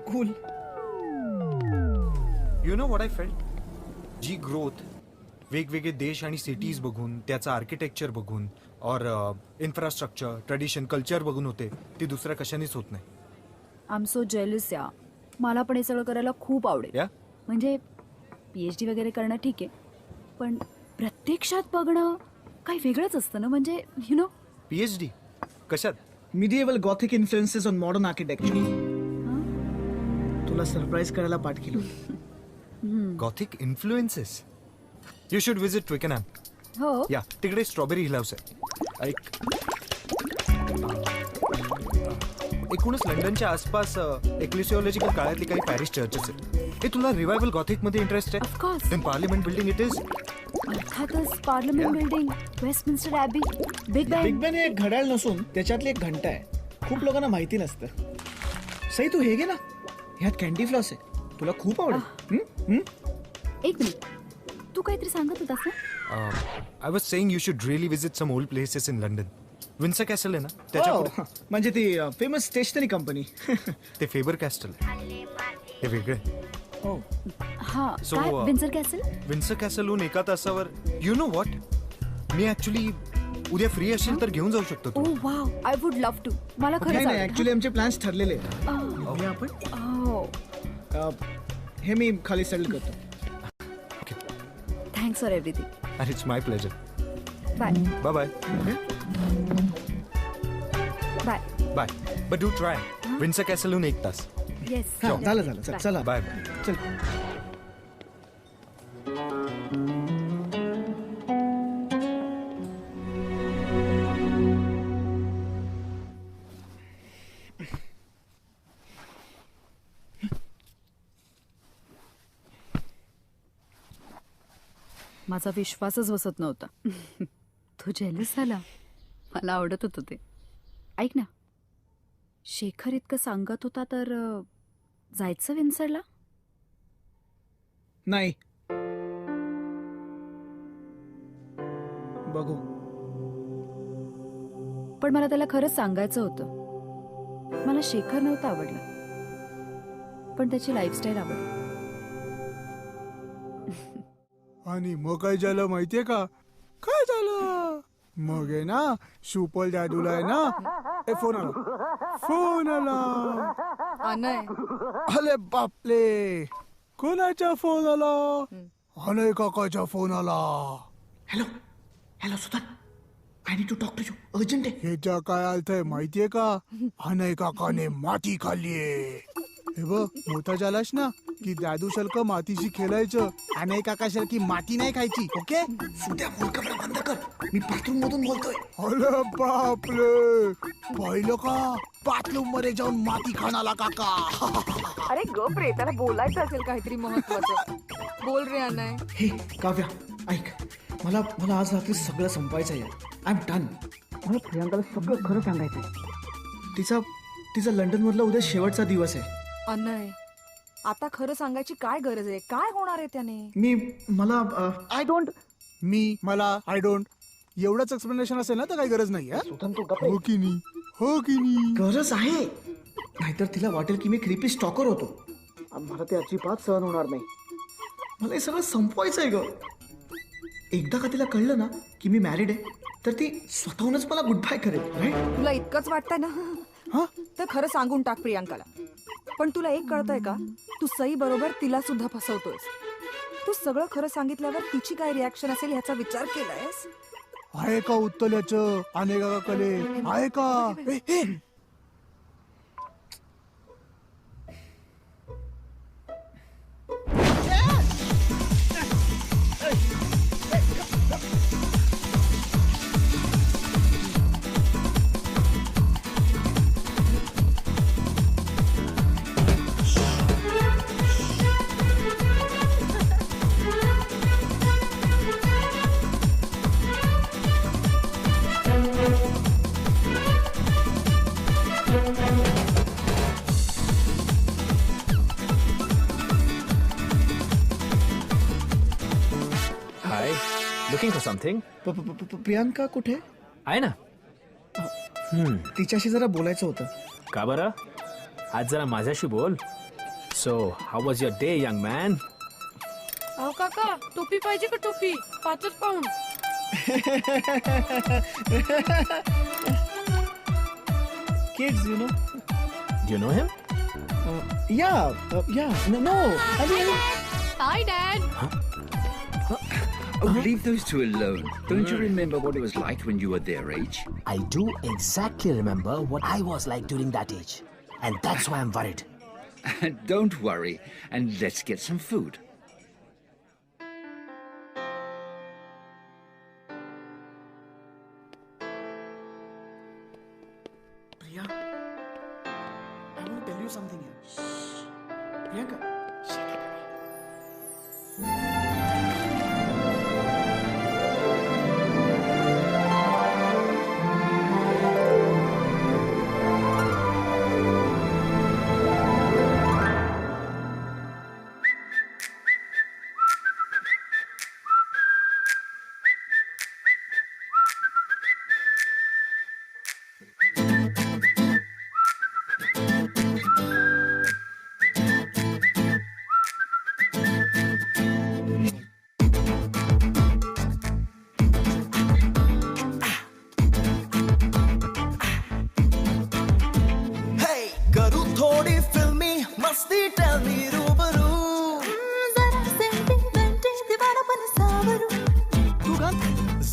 Cool. You know what I felt? जी ग्रोथ वेगवेगळे देश आणि सिटीज बघून त्याचं आर्किटेक्चर बघून और इन्फ्रास्ट्रक्चर ट्रेडिशन कल्चर बघून होते ती दुसऱ्या कशानेच होत नाही. आय एम सो जेलस या. मला पण हे सगळं करायला खूप आवडेल. या म्हणजे PhD वगैरे करणं ठीक आहे, पण प्रत्यक्षात बघणं काही वेगळंच असतं ना. म्हणजे यु नो. PhD कशात? Medieval Gothic influences on modern architecture. तुला सरप्राईज करायला पाठ केलं. Gothic influences. You should visit Twickenham. हो. या तिकडे स्ट्रॉबेरी हिल हाऊस आहे. एकूणच लंडनच्या आसपास एक्लिसिओलॉजिकल काळातली काही पॅरिस चर्चेस आहेत. हे तुला रिवायवल गॉथिक मध्ये इंटरेस्ट आहे? Of course. Then parliament building it is. अर्थातच parliament building, Westminster Abbey, big big Ben हे एक घड्याळ नसून त्याच्यातली एक घंटा आहे. खूप लोकांना माहिती नसतं. सई तू हे घे ना, ह्यात कॅन्डी फ्लॉस आहे, तुला खूप आवडेल. एक मिनिट, तू काहीतरी सांगत होतास ना? I was saying you should really visit some old places in London. Windsor castle आहे ना त्याच्या Oh, पुढे. म्हणजे ती फेमस स्टेशनरी कंपनी. ते फेबर कॅस्टल आहे हे वेगळे. हा So, काय विन्सर कॅसल? विन्सर कॅसलहून एका तासावर यु नो व्हॉट मी ऍक्च्युली उद्या फ्री असेल तर घेऊन जाऊ शकतो ओ तू. Wow I would love to. मला नाही खरंच नाही आवडेल. ऍक्च्युली आमचे प्लॅन्स ठरलेले आहेत. बघूया आपण. Oh, हे मी खाली सेटल करतो. Thanks for everything. अरे it's my pleasure. Bye bye bye bye. Bye but do try. Windsor कॅसलहून 1 तास. येस. झालं चला बाय चल. माझा विश्वासच बसत नव्हता. तो जेलस झाला. मला आवडत होतं ते. ऐक ना, शेखर इतकं सांगत होता तर जायचं विन्सरला? नाही बघू. पण मला त्याला खरंच सांगायचं होतं. मला शेखर नव्हता आवडला, पण त्याची लाईफस्टाईल आवडली. आणि मग काय झालं माहितीये का? काय झालं मग आहे ना सुपर जादूला आहे ना फोन आला. अनय अरे बापले कोणाचा फोन आला? अनय काकाचा फोन आला. Hello Sudhan, I need to talk to you urgent आहे. ह्याच्या काय अर्थ आहे माहितीये का? अनय काकाने माती खाल्लीये. हे बघ मोठा झालास ना की दादू शल्क मातीशी खेळायचं. अनय काका सारखी माती नाही खायची. ओके सुद्या मूर्खपणा बंद कर. मी बाथरूम मधून बोलतोय. अरे बापरे पाहिलं का बाथरूम मध्ये जाऊन माती खाणाला काका. अरे गप रे, त्याला बोलायचं असेल काहीतरी महत्वाचं. बोल रे अनय. हे काव्या ऐक, मला आज रात्री सगळं संपायचं आहे. I am done. मला प्रियांकाला सगळं खरं सांगायचं. तिचा लंडन मधला उद्या शेवटचा दिवस आहे. अनय आता खरं सांगायची काय गरज आहे? काय होणार आहे त्याने? आय डोंट एवढंच एक्सप्लेनेशन असेल ना तर काही गरज नाही. हो की नाही? गरज आहे. नाहीतर तिला वाटेल की मी क्रिपी स्टॉकर होतो. मला ते अजिबात सहन होणार नाही. मला हे सगळं संपवायचं आहे ग. एकदा का तिला कळलं ना की मी मॅरिड आहे तर ती स्वतःहूनच मला गुड बाय करेल. राईट? तुला इतकंच वाटतंय ना तर खरं सांगून टाक प्रियांकाला. पण तुला एक कळतंय का? तू सई बरोबर तिला सुद्धा फसवतोयस. तू सगळं खरं सांगितल्यावर तिची काय रिॲक्शन असेल ह्याचा विचार केलायस? आहे का उत्तर याचं? अनेक कले आहे का? हाय, लुकिंग फॉर समथिंग. प्रियांका कुठे आहे ना? तिच्याशी जरा बोलायचं होतं. का बरं? आज जरा माझ्याशी बोल. So how was your day young man? अहो काका, टोपी पाहिजे का टोपी? 5 pound. Kids, you know. Do you know him? Yeah. No. I mean, Hi, Dad. Oh, leave those two alone. Don't you remember what it was like when you were their age? I do exactly remember what I was like during that age. And that's why I'm worried. Don't worry, and let's get some food. Priya, I want to tell you something here. Shh. Priyanka, shut up.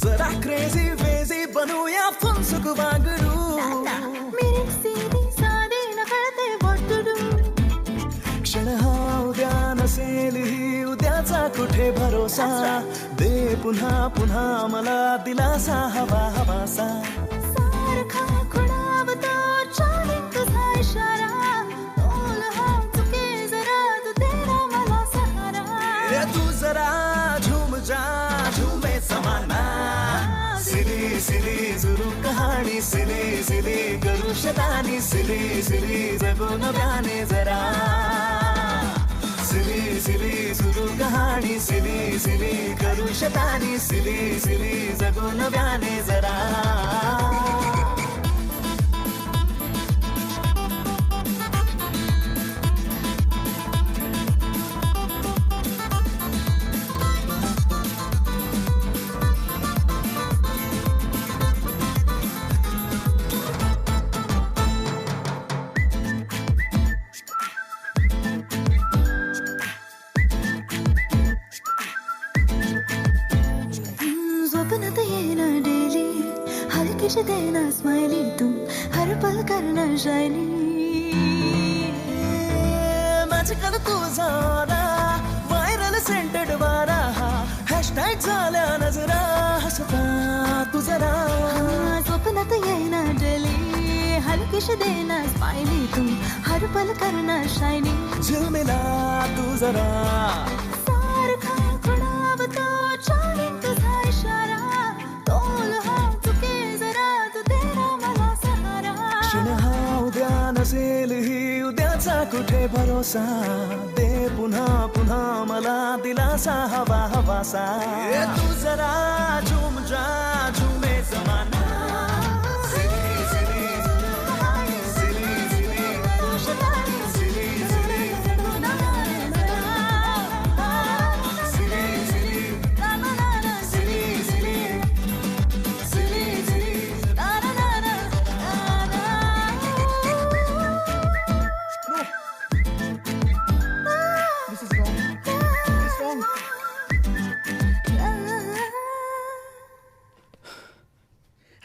जरा crazy वेझी बनूया Phunsukh वागडू मेरी सीधी साधी नकळते what to do. क्षण हा उद्या नसेल ही उद्याचा कुठे भरोसा दे पुन्हा पुन्हा मला दिलासा हवा हवासा सारखा खुणावतो चालेल तुझा इशारा तोल हा चुके जरा तू तेरा मला सहारा रे तू जरा झूम जा झूमे समाना सिली सिली जुरू कहाणी सिली सिली करू शतानी सिली सिली जगू नव्याने जरा सिली सिली जुरू कहाणी सिली सिली करू शतानी सिली सिली जगू नव्याने जरा स्वप्नात येना डेली हलकीशी देना स्माइली तू हर पल करना शायनी माझ्याकडे तुझा व्हायरल सेंटेड वारा हॅशटॅग झाल्या नजरा हसता तू जरा स्वप्नात येना डेली हलकीशी देना स्माइली तू हर पल करना शायनी झुमेला तू जरा सारखा खुणावतो चालेल तुझा इशारा तोल हा चुके जरा तू तेरा मला सहारा क्षण हा उद्या नसेल ही उद्याचा कुठे भरोसा दे पुन्हा पुन्हा मला दिलासा हवा हवासा तू जरा झूम जा झूमे जमाना silly silly silly silly silly silly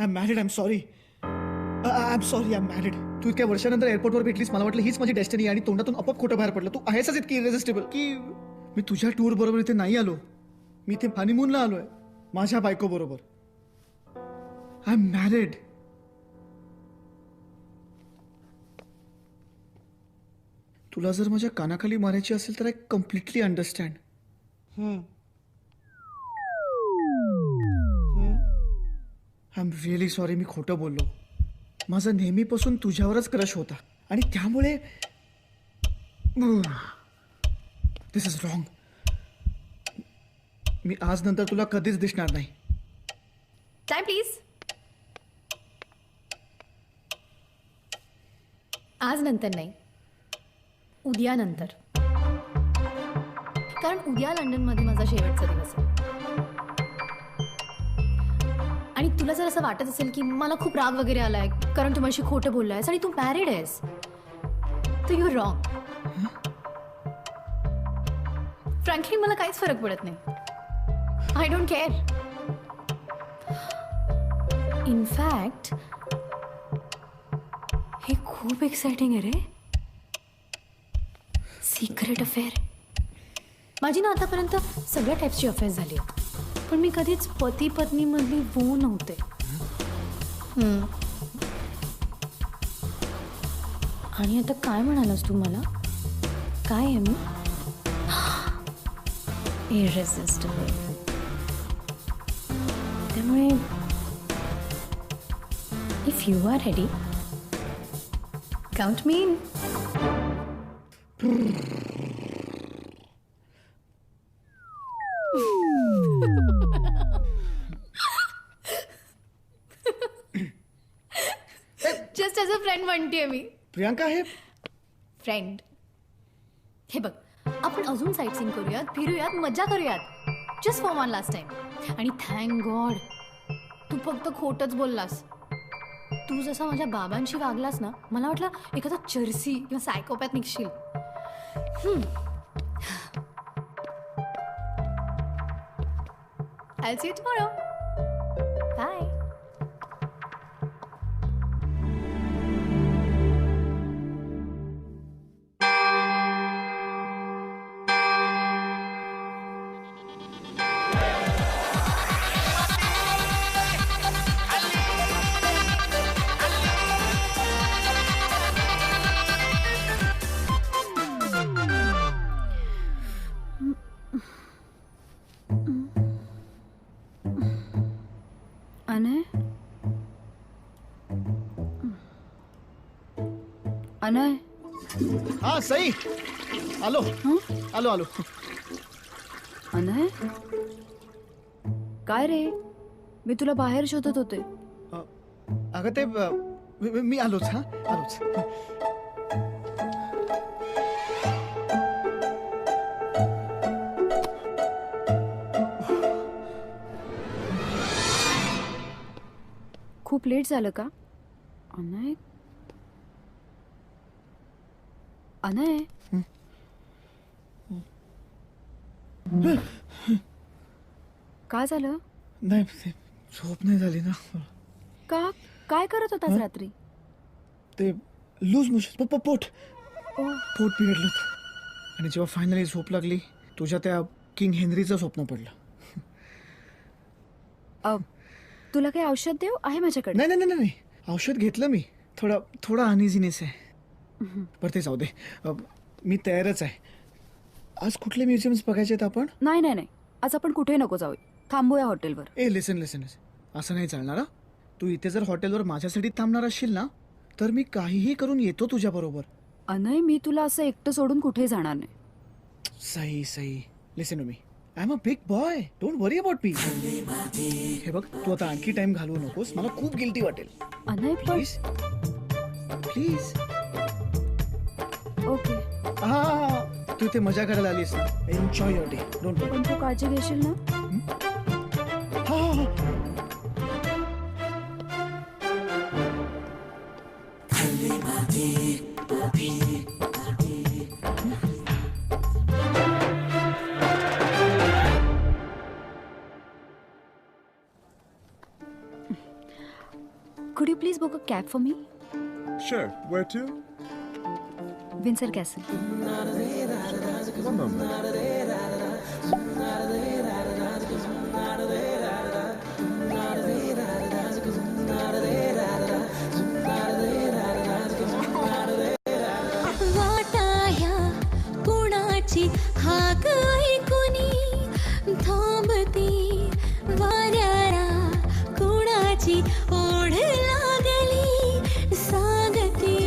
I'm married, I'm sorry. I'm sorry, I'm married. तू इतक्या वर्षानंतर एअरपोर्टवर भेटलीस मला वाटलं हीच माझी डेस्टिनी आणि तोंडातून आपोआप खोटं बाहेर पडलं. तू आहेसच इतकी इरेजिस्टेबल की मी तुझ्या टूर बरोबर इथे नाही आलो. मी इथे हनीमूनला आलोय माझ्या बायको बरोबर. I am married. तुला जर माझ्या कानाखाली मारायची असेल तर I completely understand. I am really sorry. मी खोटं बोललो. माझा नेहमीपासून तुझ्यावरच क्रश होता आणि त्यामुळे दिस इज रॉंग. मी आज नंतर तुला कधीच दिसणार नाही. Time please. आज नंतर नाही, उद्या नंतर. कारण उद्या लंडनमध्ये माझा शेवटचा दिवस आहे. आणि तुला जर असं वाटत असेल की मला खूप राग वगैरे आलाय कारण तू माझी खोटं बोललायस आणि तू मॅरिड आहेस, तर यू रॉंग. फ्रँकली मला काहीच फरक पडत नाही. I don't care. इनफॅक्ट हे खूप एक्साइटिंग आहे रे. Secret affair. माझी ना आतापर्यंत सगळ्या टाईप्सची अफेअर झाली, पण मी कधीच पती पत्नी मधली वो नव्हते. आणि आता काय म्हणालास तू मला? काय आहे मी? इरेसिस्टिबल. त्यामुळे if you are ready, count me in. Just as a friend म्हणतेय मी. प्रियांका हे फ्रेंड. हे बघ, आपण अजून साईट सीइंग करूयात, फिरूयात, मजा करूयात. Just for one last time. आणि थँक गॉड तू फक्त खोटंच बोललास. तू जसा माझ्या बाबांशी वागलास ना, मला वाटलं एखादा चर्सी किंवा psychopath निघशील. I'll see you tomorrow. Anay Anay हा सई आलो आलो आलो. अनय काय रे मी तुला बाहेर शोधत होते. अगं ते मी आलोच हा आलोच. खूप लेट झालं का अनय? अनय काय झालं? नाही ते झोप नाही झाली ना. का काय करत होतास रात्री? ते लूज मोशन पोट बिघडलं होतं आणि जेव्हा फायनली झोप लागली तुझ्या त्या किंग हेनरीचं स्वप्न पडलं. तुला काही औषध देऊ आहे माझ्याकडे? नाही नाही नाही नाही औषध घेतलं मी. थोडा अनइझीनेस आहे. बरं ते जाऊ दे. मी तयारच आहे. आज कुठले म्युझियम्स बघायचे आहेत आपण? नाही नाही नाही आज आपण कुठे नको जाऊ. थांबूया हॉटेलवर. लिसन असं नाही चालणार. तू इथे जर हॉटेलवर माझ्यासाठी थांबणार असशील ना तर मी काहीही करून येतो तुझ्या बरोबर. अनय मी तुला असं एकटं सोडून कुठे जाणार नाही. Sai listen me I am a big boy. Don't worry about me. हे बघ तू आता आणखी टाइम घालवू नकोस. मला खूप गिल्टी वाटेल. Anay please please. ओके हा तू इथे मजा करायला आलीस ना. Enjoy your day. डोंट वरी. पण तू काळजी घेशील ना? Could you please book a cab for me? Sure. Where to? Windsor Castle. One moment. वाटाया कुणाची हाक ऐकुनी थांबती वाऱ्याला कुणाची ओढ लागली सांगती.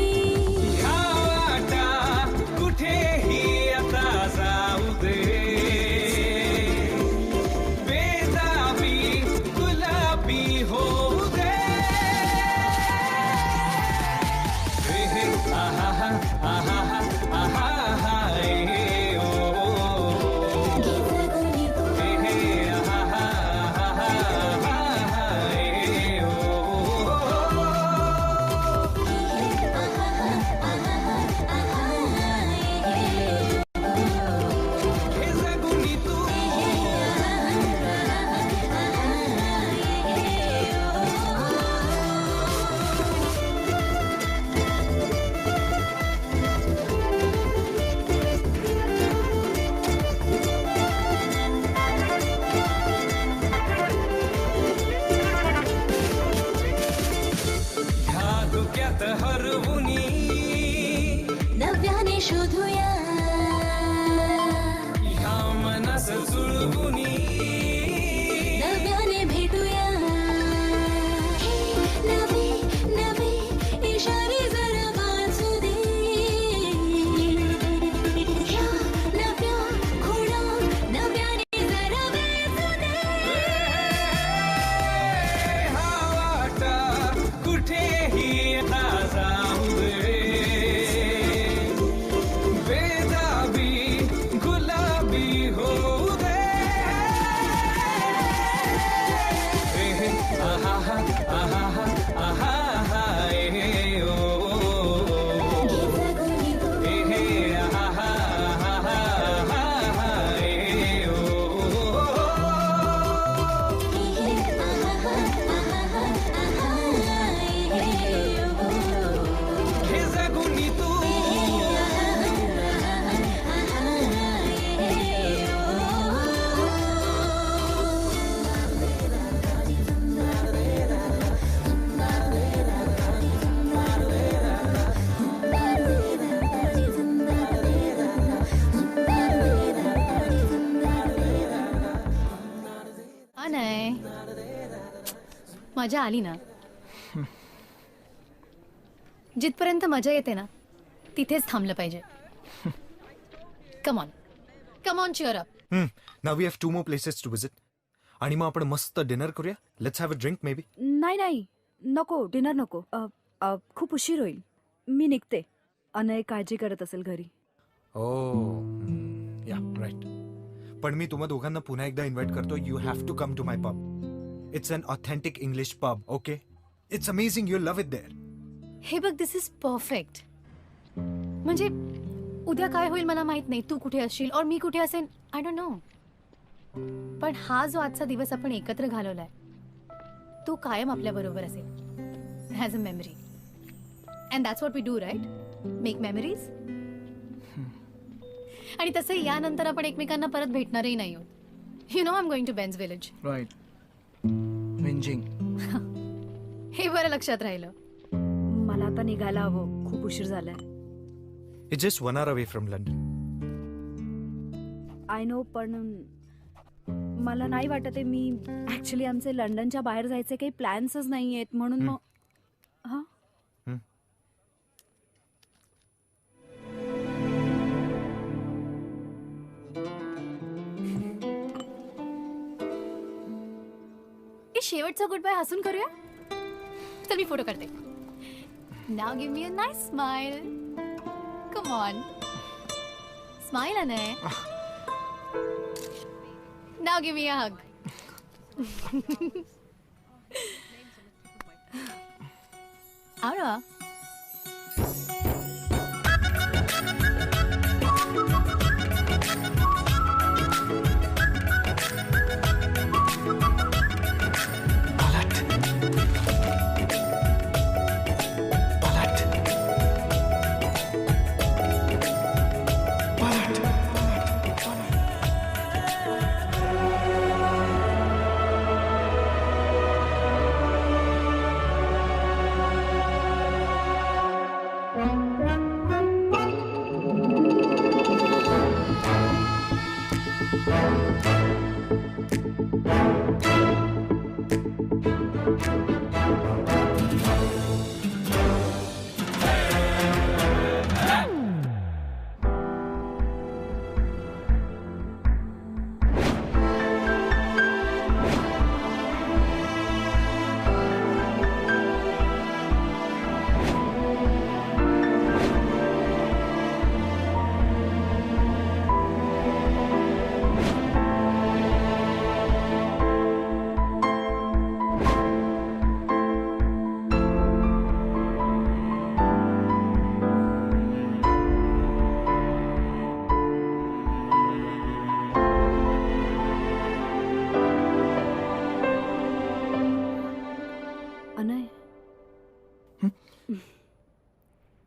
कुठेही आता जाऊ दे बेदाबी गुलाबी होऊ दे. हे हे आहा आहा आहा आहा ए ओ हे हे आहा आहा आहा ए ओ. हे जगुनी तू ह्या धुक्यात हरवुनी नव्याने शोधूया ह्या मनास जुळवुनी नव्याने भेटूया. हे नवे नवे इशारे जरा वाचू दे. ह्या नव्या खुणा नव्याने जरा वेचू दे. हा वाटा कुठेही आता जाऊ दे बेदाबी गुलाबी होऊ दे. हे हे आहा आहा आहा आहा ए ओ हे हे आहा आहा आहा ए ओ. हे जगुनी तू मजा आली ना? जिथपर्यंत मजा येते ना तिथेच थांबलं पाहिजे. Come on cheer up. Now we have 2 more places to visit. आणि मग आपण मस्त डिनर करूया. Let's have a drink may be. नाही नको, डिनर नको. खूप उशीर होईल. मी निघते. अनय काळजी करत असेल घरी. या राईट. पण मी तुम्हा दोघांना पुन्हा एकदा इन्व्हाइट करतो. You have to come to my pub. It's an authentic English pub. Okay, it's amazing. You love it there. हे बघ, दिस इज परफेक्ट. म्हणजे उद्या काय होईल मला माहित नाही. तू कुठे असशील और मी कुठे असेन, आय डोंट नो. पण हा जो आजचा दिवस आपण एकत्र घालवलाय तो कायम आपल्या बरोबर असेल, as a memory. And that's what we do, right? Make memories. आणि तसं यानंतर आपण एकमेकांना परत भेटणारही नाही आहोत. You know, I am going to Ben's village. Right. Winging. हे बरं लक्षात राहिलं. मला आता निघायला हवं, खूप उशीर झालाय. It's just 1 hour away from London. I know, पण मला नाही वाटत आहे. मी ऍक्च्युली आमचे लंडनच्या बाहेर जायचे काही प्लॅन्सच नाही आहेत, म्हणून मग हा. शेवटचा गुड बाय हसून करूया. चल मी फोटो काढते. Now give me a nice smile. Come on, smile Anay. Now give me a hug. आओ.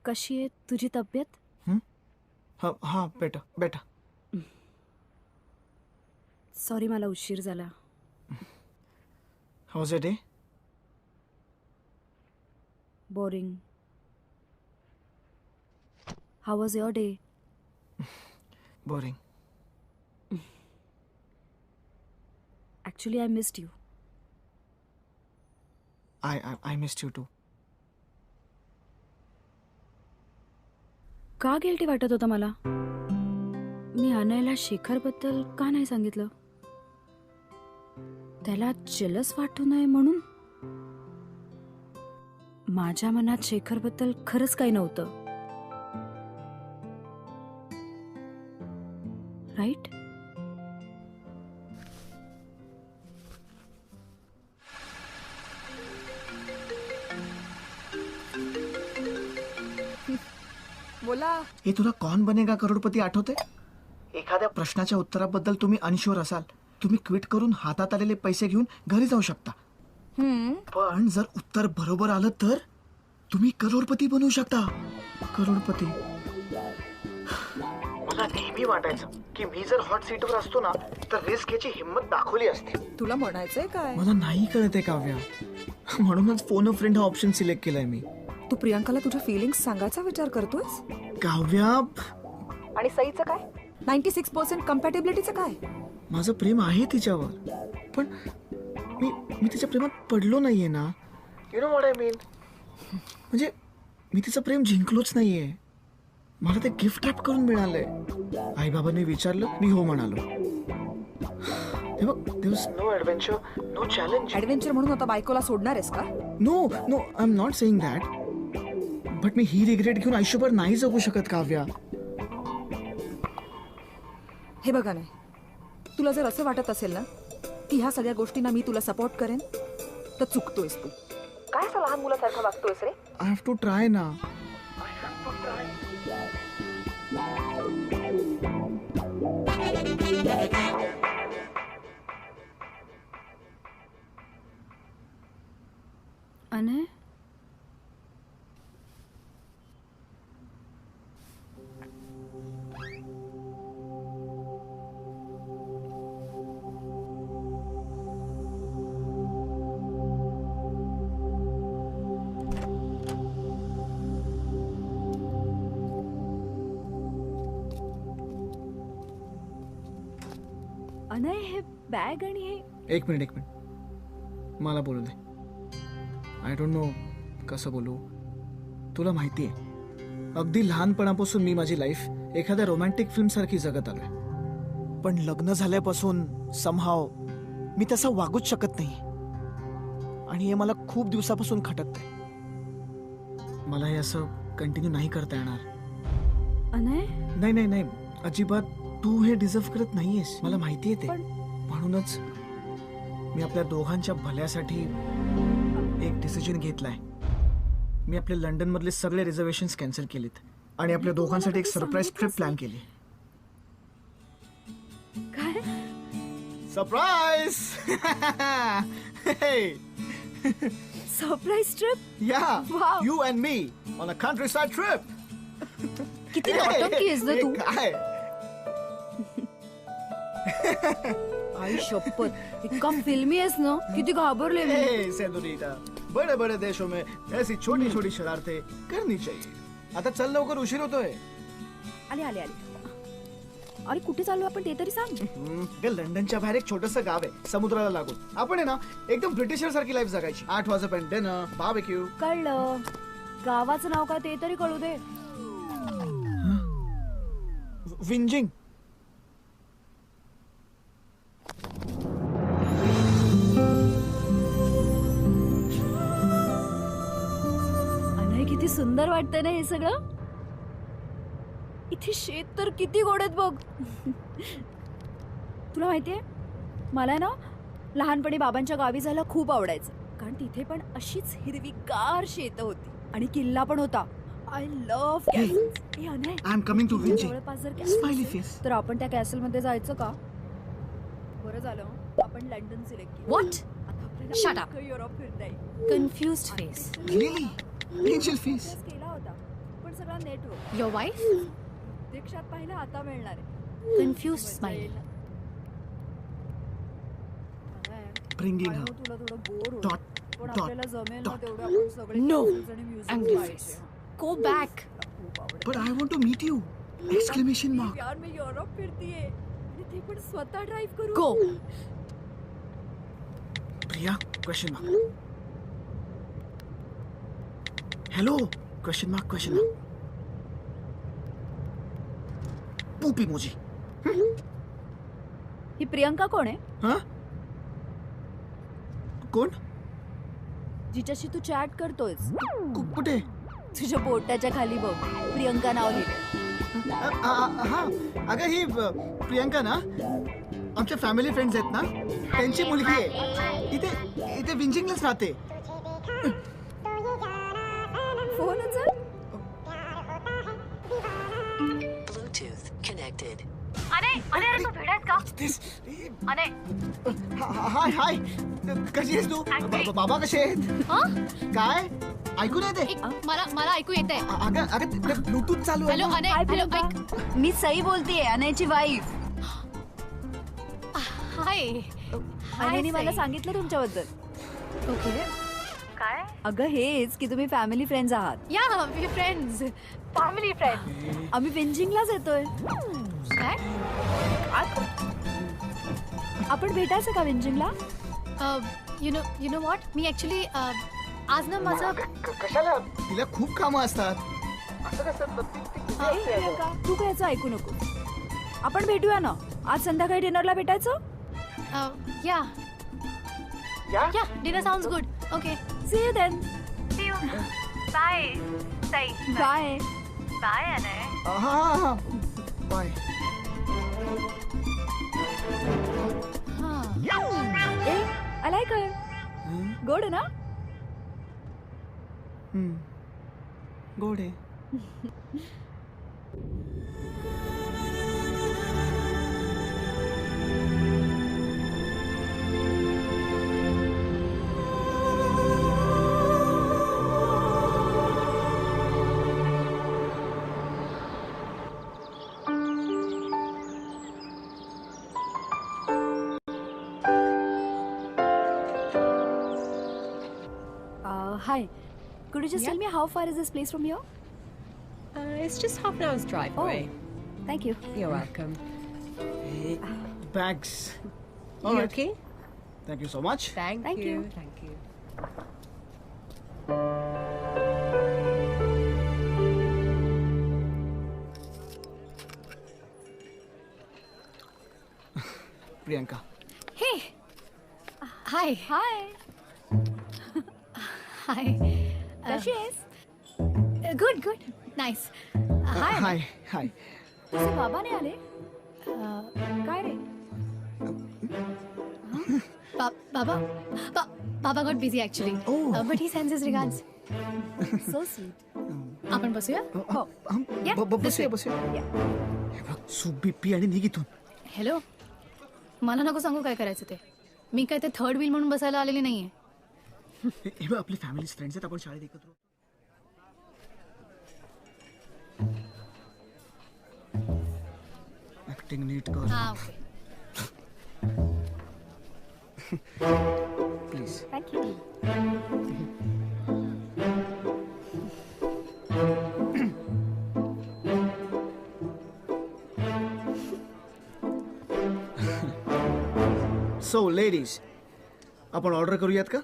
कशी आहे तुझी तब्येत? हा बेटा. सॉरी, मला उशीर झाला. हाऊ वाज योर डे? बोरिंग. हाऊ वाज your day? Boring. Actually I missed you. I missed you too. का गिल्टी वाटत होतं मला? मी अनयला शेखरबद्दल का नाही सांगितलं? त्याला जेलस वाटू नये म्हणून? माझ्या मनात शेखरबद्दल खरंच काही नव्हतं, राईट? बोला. हे तुला कौन बनेगा करोडपती आठवते? एखाद्या प्रश्नाच्या उत्तराबद्दल तुम्ही अनश्योर असाल, तुम्ही क्विट करून हातात आलेले पैसे घेऊन घरी जाऊ शकता. पण जर उत्तर बरोबर आलं तर तुम्ही करोडपती बनवू शकता. करोडपती. मला नेहमी वाटायचं की मी जर हॉट सीटवर असतो ना तर रिस्क घ्यायची हिंमत दाखवली असते. तुला म्हणायचंय काय? मला नाही कळत आहे काव्या, म्हणूनच फोन अ फ्रेंड हा ऑप्शन सिलेक्ट केलाय मी. तू प्रियांकाला तुझ्या फिलिंग्स सांगायचा विचार करतोयस? काव्या. आणि सईचं काय? 96% कम्पॅटेबिलिटीचं काय? माझं प्रेम आहे तिच्यावर, पण मी तिच्या प्रेमात पडलो नाहीये ना. यु नो व्हॉट आय मीन. म्हणजे मी तिचं प्रेम जिंकलोच नाहीये. मला ते गिफ्ट रॅप करून मिळालंय. आई बाबांनी विचारलं, मी हो म्हणालो. No adventure, no challenge. Adventure म्हणून आता बायकोला सोडणार आहेस का? No no, I am not saying that. But मी ही रिग्रेट घेऊन आयुष्यभर नाही जगू शकत काव्या. हे बघा नाही, तुला जर असं वाटत असेल ना की ह्या सगळ्या गोष्टींना मी तुला सपोर्ट करेन तर चुकतोयस तू. काय असं लहान मुलासारखं वागतोयस रे? आय हॅव टू ट्राय ना. अनय, अनय, हे बॅग आणि हे. एक मिनिट मला बोलू दे. आय डोंट नो कसं बोलू. तुला माहिती आहे, अगदी लहानपणापासून मी माझी लाईफ एखाद्या रोमॅन्टिक फिल्म सारखी जगत आलोय. पण लग्न झाल्यापासून समहाव मी तसं वागूच शकत नाही. आणि हे मला खूप दिवसापासून खटकतंय. मला हे असं कंटिन्यू नाही करता येणार. अनय, नाही नाही नाही, अजिबात. तू हे डिझर्व करत नाहीयेस, मला माहिती आहे ते. म्हणूनच मी आपल्या दोघांच्या भल्यासाठी एक डिसिजन घेतलाय. मी आपले लंडन मधले सगळे रिझर्वेशन्स कॅन्सल केलेत आणि आपल्या दोघांसाठी एक सरप्राईज ट्रिप प्लॅन केली. काय सरप्राईज? Surprise trip? या, Wow. You and me on a country side trip. किती नौटंकी आहेस ना तू. काय आई शपथ, इतका फिल्मी आहेस ना, किती घाबरले मी. हे सेनोरिटा, बड़े बड़े देशों में ऐसी छोटी छोटी शरारतें करनी चाहिए. आता चल लवकर, उशीर होतोय. आले आले आले. अरे कुठे चाललो आपण ते तरी सांग. लंडनच्या बाहेर एक छोटंसं गाव आहे समुद्राला लागून. आपण आहे ना एकदम ब्रिटिशर सारखी लाईफ जगायची. 8 वाजेपर्यंत डिनर, बार्बेक्यू. कळलं. गावाचं नाव काय ते तरी कळू दे. विंजिंग. अनय, किती सुंदर वाटतंय ना हे सगळं. इथे शेत तर किती गोड आहेत बघ. तुला माहितीये, मला ना लहानपणी बाबांच्या गावी जायला खूप आवडायचं. कारण तिथे पण अशीच हिरवीगार शेत होती आणि किल्ला पण होता. I love castles. Hey Anay, I am coming to Winging. जवळपास जर स्माइली कॅसल फेस. तर आपण त्या कॅसल मध्ये जायचं का? बरं झालं आपण लंडन सिलेक्ट केलं. What? Shut up. युरोप फिरता येईल. Confused face. Really? Angel face. केला होता पण सगळा नेटवर्क. Your wife? प्रत्यक्षात पाहिलं आता मिळणार आहे. Confused smile. Bringing her. तुला थोडं बोर होईल. Dot, पण dot, आपल्याला जमेल ना dot. तेवढं आपण सगळे No. castles आणि music Angry पाहायचे. face. Go back. But I want to meet you. Exclamation mark. यार मी युरोप फिरतीये आणि ते पण स्वतः ड्राईव्ह करू. Go. Priya? Question mark. Hello? Question mark, question mark. Poop emoji. ही प्रियंका कोण आहे? हा? कोण? जिच्याशी तू चॅट करतोयस. कुठे? तुझ्या बोटाच्या खाली बघ, प्रियंका नाव लिहिलंय. हा, अगं ही प्रियंका ना आमच्या फॅमिली फ्रेंड्स आहेत ना, त्यांची मुलगी आहे. इथे विंजिंगलाच राहते. फोन उचल. Bluetooth connected. अरे तू भेटायस का? अरे हाय कशी आहेस तू? बाबा कसे आहेत? काय ऐकून येते? मला ऐकू येतंय. अगं ब्लूटूथ चालू आहे. हॅलो अनय, हॅलो ऐक. मी सई बोलतेय, अनयची वाईफ. हाय. अनयने मला सांगितलं तुमच्याबद्दल. ओके. काय? अगं हेच की तुम्ही फॅमिली फ्रेंड्स आहात. या वी फ्रेंड्स. Family friend. आम्ही विंजिंगलाच येतोय. काय? आपण भेटायचं का विंजिंगला? यू नो व्हॉट मी ऍक्च्युली आज ना माझं कशाला तिला खूप कामं असतात. प्रियंका, तू काय याचं ऐकू नको. आपण भेटूया ना आज संध्याकाळी डिनरला भेटायचं. Yeah dinner sounds good. Okay see you then. See you. Bye. Bye. Bye Anay. हा बाय. ए आय लाईक हर. गोड ना. गोड आहे. Hi. Could you just tell me how far is this place from here? It's just half an hour's drive away. Thank you. You're welcome. Bags. You okay? Thank you so much. Thank you. Thank you. Priyanka. Hey. Hi. Hi. Hi. कशी आहेस? Good. Nice. Hi. Hi. तुझे बाबा नाही आले? काय रे? Baba got busy actually. But he sends his regards. So sweet. आपण बसूया? हो. बसूया. Soup P आणि निघ इथून. हॅलो. मला नको सांगू काय करायचं ते. मी काय ते थर्ड व्हील म्हणून बसायला आलेली नाहीये. हे बघ आपले फॅमिली फ्रेंड्स आहेत. आपण शाळेत एकत्र ऍक्टिंग नीट कर. हा okay. Please. Thank you. So ladies आपण ऑर्डर करूयात का?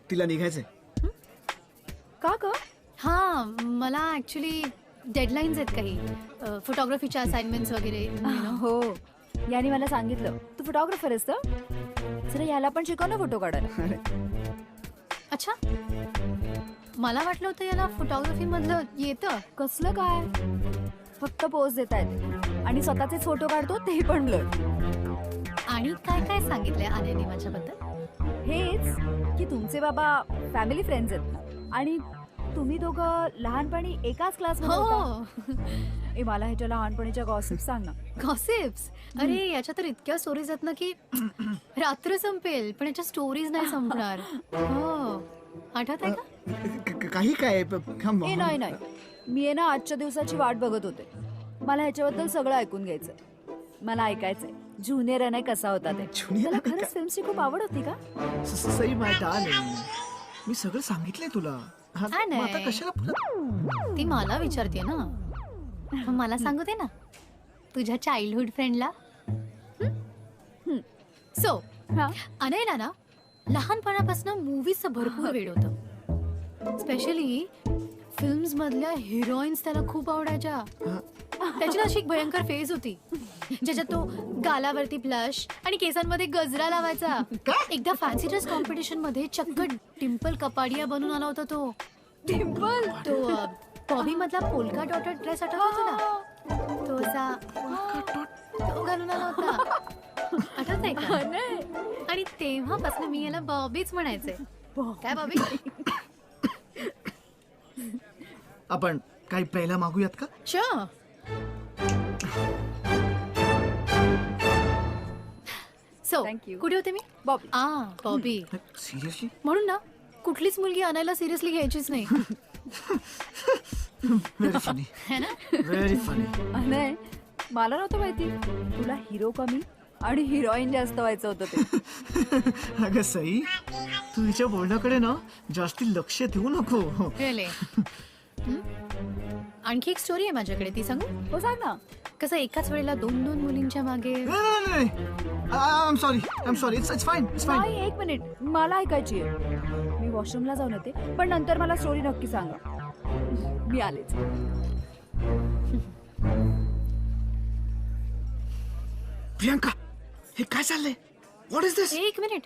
तिला निघायचंय. का ग? हा मला ऍक्च्युली डेडलाईन्स आहेत काही फोटोग्राफीच्या असाइनमेंट्स वगैरे. हो याने मला सांगितलं तू फोटोग्राफर आहेस तर जरा याला पण शिकव ना फोटो काढायला. अच्छा मला वाटलं होतं याला फोटोग्राफी मधलं येतं. कसलं काय? फक्त पोज देता येते आणि स्वतःचेच फोटो काढतो ते पण ब्लर. आणि काय काय सांगितलंय आर्याने माझ्याबद्दल? हेच की तुमचे बाबा फॅमिली फ्रेंड्स आहेत आणि तुम्ही दोघं लहानपणी एकाच क्लासमध्ये होता. ए मला ह्याच्या लहानपणीच्या गॉसिप्स सांग ना. गॉसिप्स? अरे याच्या तर इतक्या स्टोरीज आहेत ना की रात्र संपेल पण याच्या स्टोरीज नाही संपणार. हो आठवत आहे का? काही काय? ए नाही मी आहे ना आजच्या दिवसाची वाट बघत होते. मला ह्याच्याबद्दल सगळं ऐकून घ्यायचंय. मला ऐकायचंय ज्युनियर अनय कसा होता ते. त्याला खरंच फिल्मची खूप आवड होती का? सई माय डार्लिंग मी सगळं सांगितलंय तुला. आता कशाला ती मला विचारते ना. मला सांगू दे ना तुझ्या चाइल्डहुड फ्रेंडला. सो अनयला ना लहानपणापासून मूवीजचं भरपूर वेड होतं. स्पेशली फिल्म्स मधल्या हिरोईन्स त्याला खूप आवडायच्या. त्याची अशी एक भयंकर फेज होती ज्याच्यात तो गालावरती ब्लश आणि केसांमध्ये गजरा लावायचा. एकदा फॅन्सी ड्रेस कॉम्पिटिशन मध्ये चक्क डिम्पल कपाडिया बनून आला होता तो. डिम्पल तो बॉबी मधला पोलका डॉटेड ड्रेस आठवतो तुला? तो असा तो घालून आला होता. आठवतंय का? आणि तेव्हापासून मी याला बॉबीच म्हणायचे. काय बॉबी? आपण काही प्यायला मागूयात का? Sure. So, कुठे होते मी? बॉबी. बॉबी. सिरियसली? म्हणून ना कुठलीच मुलगी आणायला सिरियसली घ्यायचीच नाही. Very funny. है ना? Very funny. अनय मला नव्हतं माहिती तुला हिरो कमी आणि हिरोईन जास्त व्हायचं होतं ते. अगं सई तू हिच्या बोलण्याकडे ना जास्ती लक्ष देऊ नको. Really? आणखी एक स्टोरी आहे माझ्याकडे, ती सांगू? हो सांग ना. कसं एकाच वेळेला 2-2 मुलींच्या मागे. I am sorry it's fine. नाही, एक मिनिट, मला ऐकायची आहे. मी वॉशरूमला जाऊन येते, पण नंतर मला स्टोरी नक्की सांगा. मी आलेच. प्रियंका, हे काय चाललंय? व्हॉट इज दिस? एक मिनिट,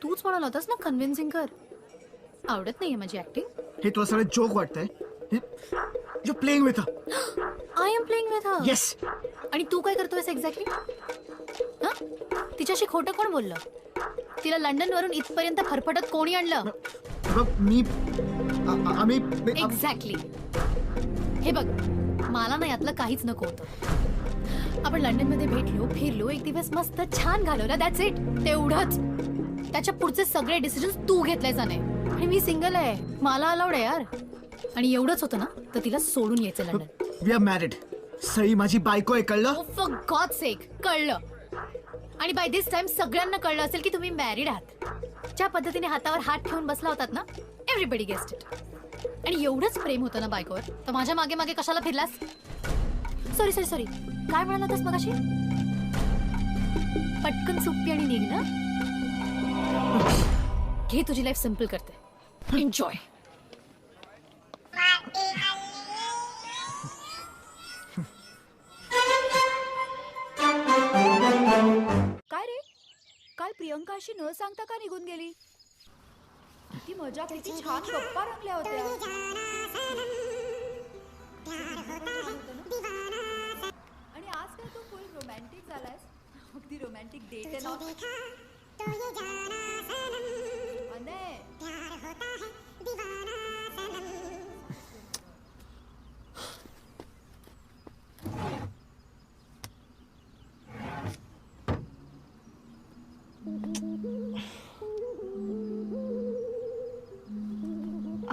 तूच म्हणाला होतास ना कन्व्हिन्सिंग कर. आवडत नाहीये माझी ऍक्टिंग? हे तुला सगळं जोक वाटतंय? You playing with I am playing with her. Yes. आणि तू काय करतोयस एक्झॅक्टली? तिच्याशी खोटं कोण बोललं? तिला लंडन वरून इथपर्यंत फरफटत कोणी आणलं? आम्ही एक्झॅक्टली. हे बघ, मला ना यातलं काहीच नको होतं. आपण लंडन मध्ये भेटलो, फिरलो, एक दिवस मस्त छान घालवला, दॅट्स इट. तेवढंच. त्याच्या पुढचे सगळे डिसिजन्स तू घेतलेच नाही. आणि मी सिंगल आहे, मला अलाउड आहे यार. आणि एवढंच होतं ना तर तिला सोडून यायचं London. We are married. Sai माझी बायको आहे, कळलं? फॉर गॉड सेक, कळलं. आणि बाय दिस टाइम सगळ्यांना कळलं असेल की तुम्ही मॅरिड आहात. ज्या पद्धतीने हातावर हात ठेवून बसला होतात ना, एव्हरीबडी गेस्ड इट. आणि एवढंच प्रेम होतं ना बायकोवर, तर माझ्या मागे मागे कशाला फिरलास? सॉरी, काय म्हणाला होतास मगाशी? पटकन सुप्पी आणि निघ ना. घे, तुझी लाईफ सिंपल करते. एन्जॉय. काय रे, काल प्रियंका अशी न सांगता का निघून गेली? किती मजा, किती छान गप्पा रंगल्या होत्या. आणि आज काय तू फुल रोमॅन्टिक झालायस? अगदी रोमॅन्टिक डेट आहे ना.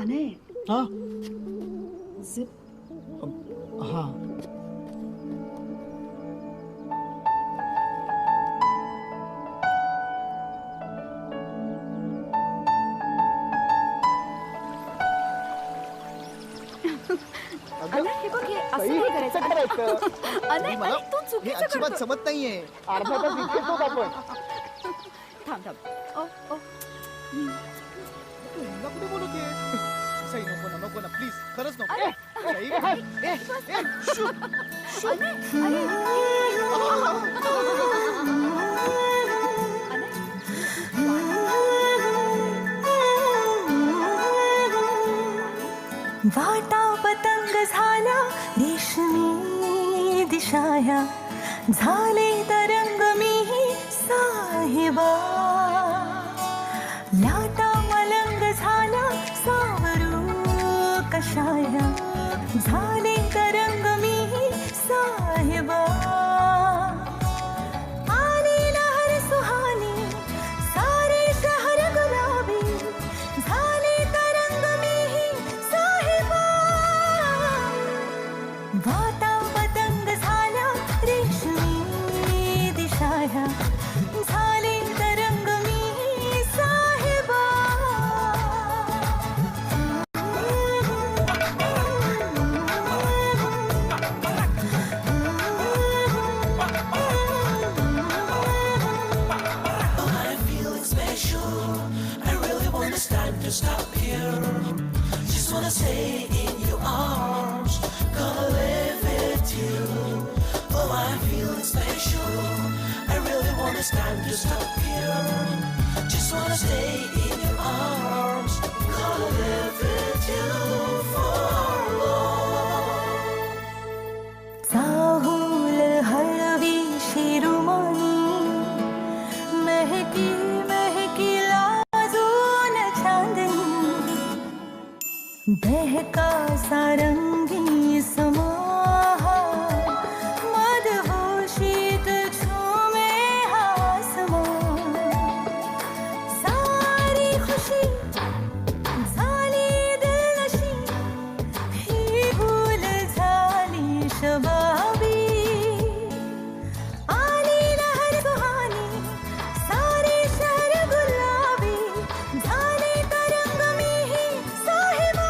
अने हा जिप. हा अने, हे बघ, हे असं नाही करायचं. अने, तू चुकीचं अजिबात करतोय. जमत नाहीये. अर्धा तास इथेच होत आपण. थांब. ओ तू कुठे बोलतेस? सई, नको ना प्लीज, खरंच नको. वाटा पतंग झाल्या रेशमी दिशाया, झाले तरंग मीही साहेबा. लाटा मलंग झाल्या सावरू कशाया, झाले तरंग मीही साहेबा. आली लहर सुहानी, सारे शहर गुलाबी, झाले तरंग मीही साहेबा. वाटा पतंग झाल्या रेशमी दिशाया, झाले तरंग मीही साहेबा. To stop here, just wanna stay in your arms, gonna live with you. Oh, I'm feeling special. I really wanna stand to stop here, just wanna stay in your arms, gonna live with you for long. चाहूल हळवी शिरुमणी, महकी महकी बहका सारंगी समाहा, मदहोशीत झूमे आसमान. सारी खुशी झाली दिलनशी, ही भूल झाली शबाबी. आली लहर सुहानी, सारे शहर गुलाबी, झाले तरंग मीही साहेबा.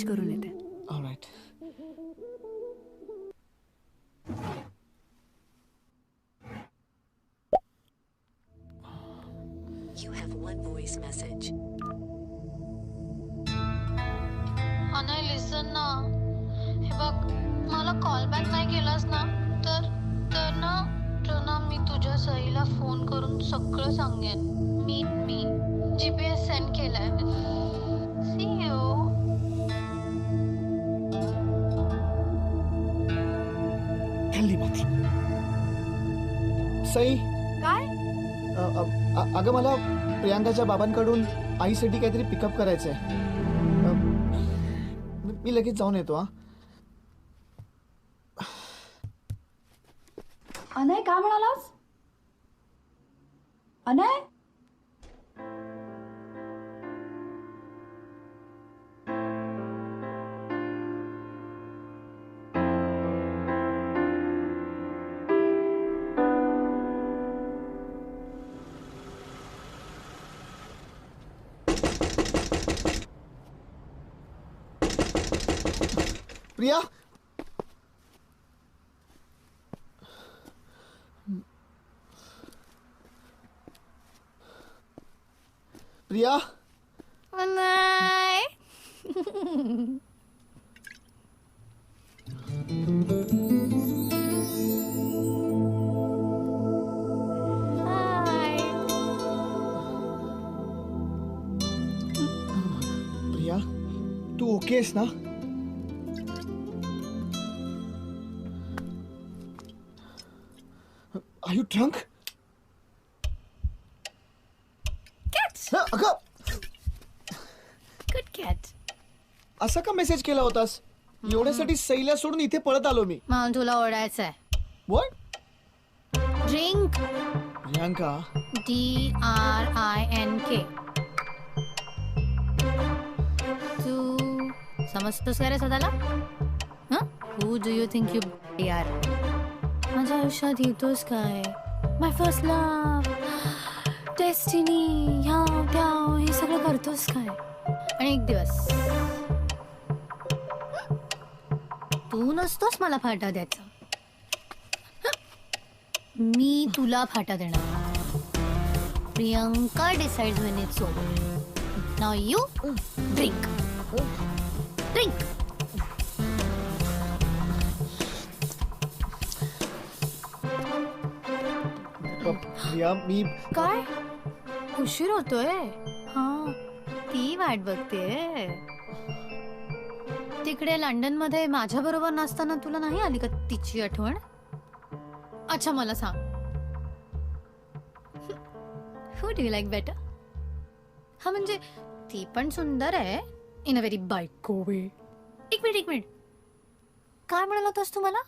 चेंज करून येते. Alright. You have one voice message. Anay listen ना, हे बघ मला कॉल बॅक नाही केलास ना तर ना मी तुझ्या सईला फोन करून सगळं सांगेन. मी GPS सेंड केलाय. See you. हल्ली बात. सई. काय? अगं मला प्रियांकाच्या बाबांकडून आईसाठी काहीतरी पिकअप करायचंय. मी लगेच जाऊन येतो. हा. अनय काय म्हणालास? अनय प्रिया. प्रिया. अनय. प्रिया तू ओके आहेस ना? Are you drunk? अगं गुड कॅट. असा का मेसेज केला होतास? एवढ्यासाठी सईला सोडून इथे पळत आलो मी. म्हणून तुला ओढायचंय. What? ड्रिंक. प्रियांका. DRINK. तू समजतोस का रे स्वतःला? Who do you think you are? माझ्या आयुष्यात येतोस काय? माय फर्स्ट लव्ह, डेस्टिनी, ह्याव त्याव हे सगळं करतोस काय? आणि एक दिवस तू नसतोस मला फाटा द्यायचा, मी तुला फाटा देणार. Priyanka decides when it's over. Now you drink. Drink. Priya मी काय उशीर होतोय? हा ती वाट बघते. तिकडे लंडन मध्ये माझ्या बरोबर नसताना तुला नाही आली का तिची आठवण? अच्छा मला सांग, who do you like better? हा म्हणजे ती पण सुंदर आहे इन अ व्हेरी बायको वे. एक मिनिट काय म्हणाला होतास तू मला?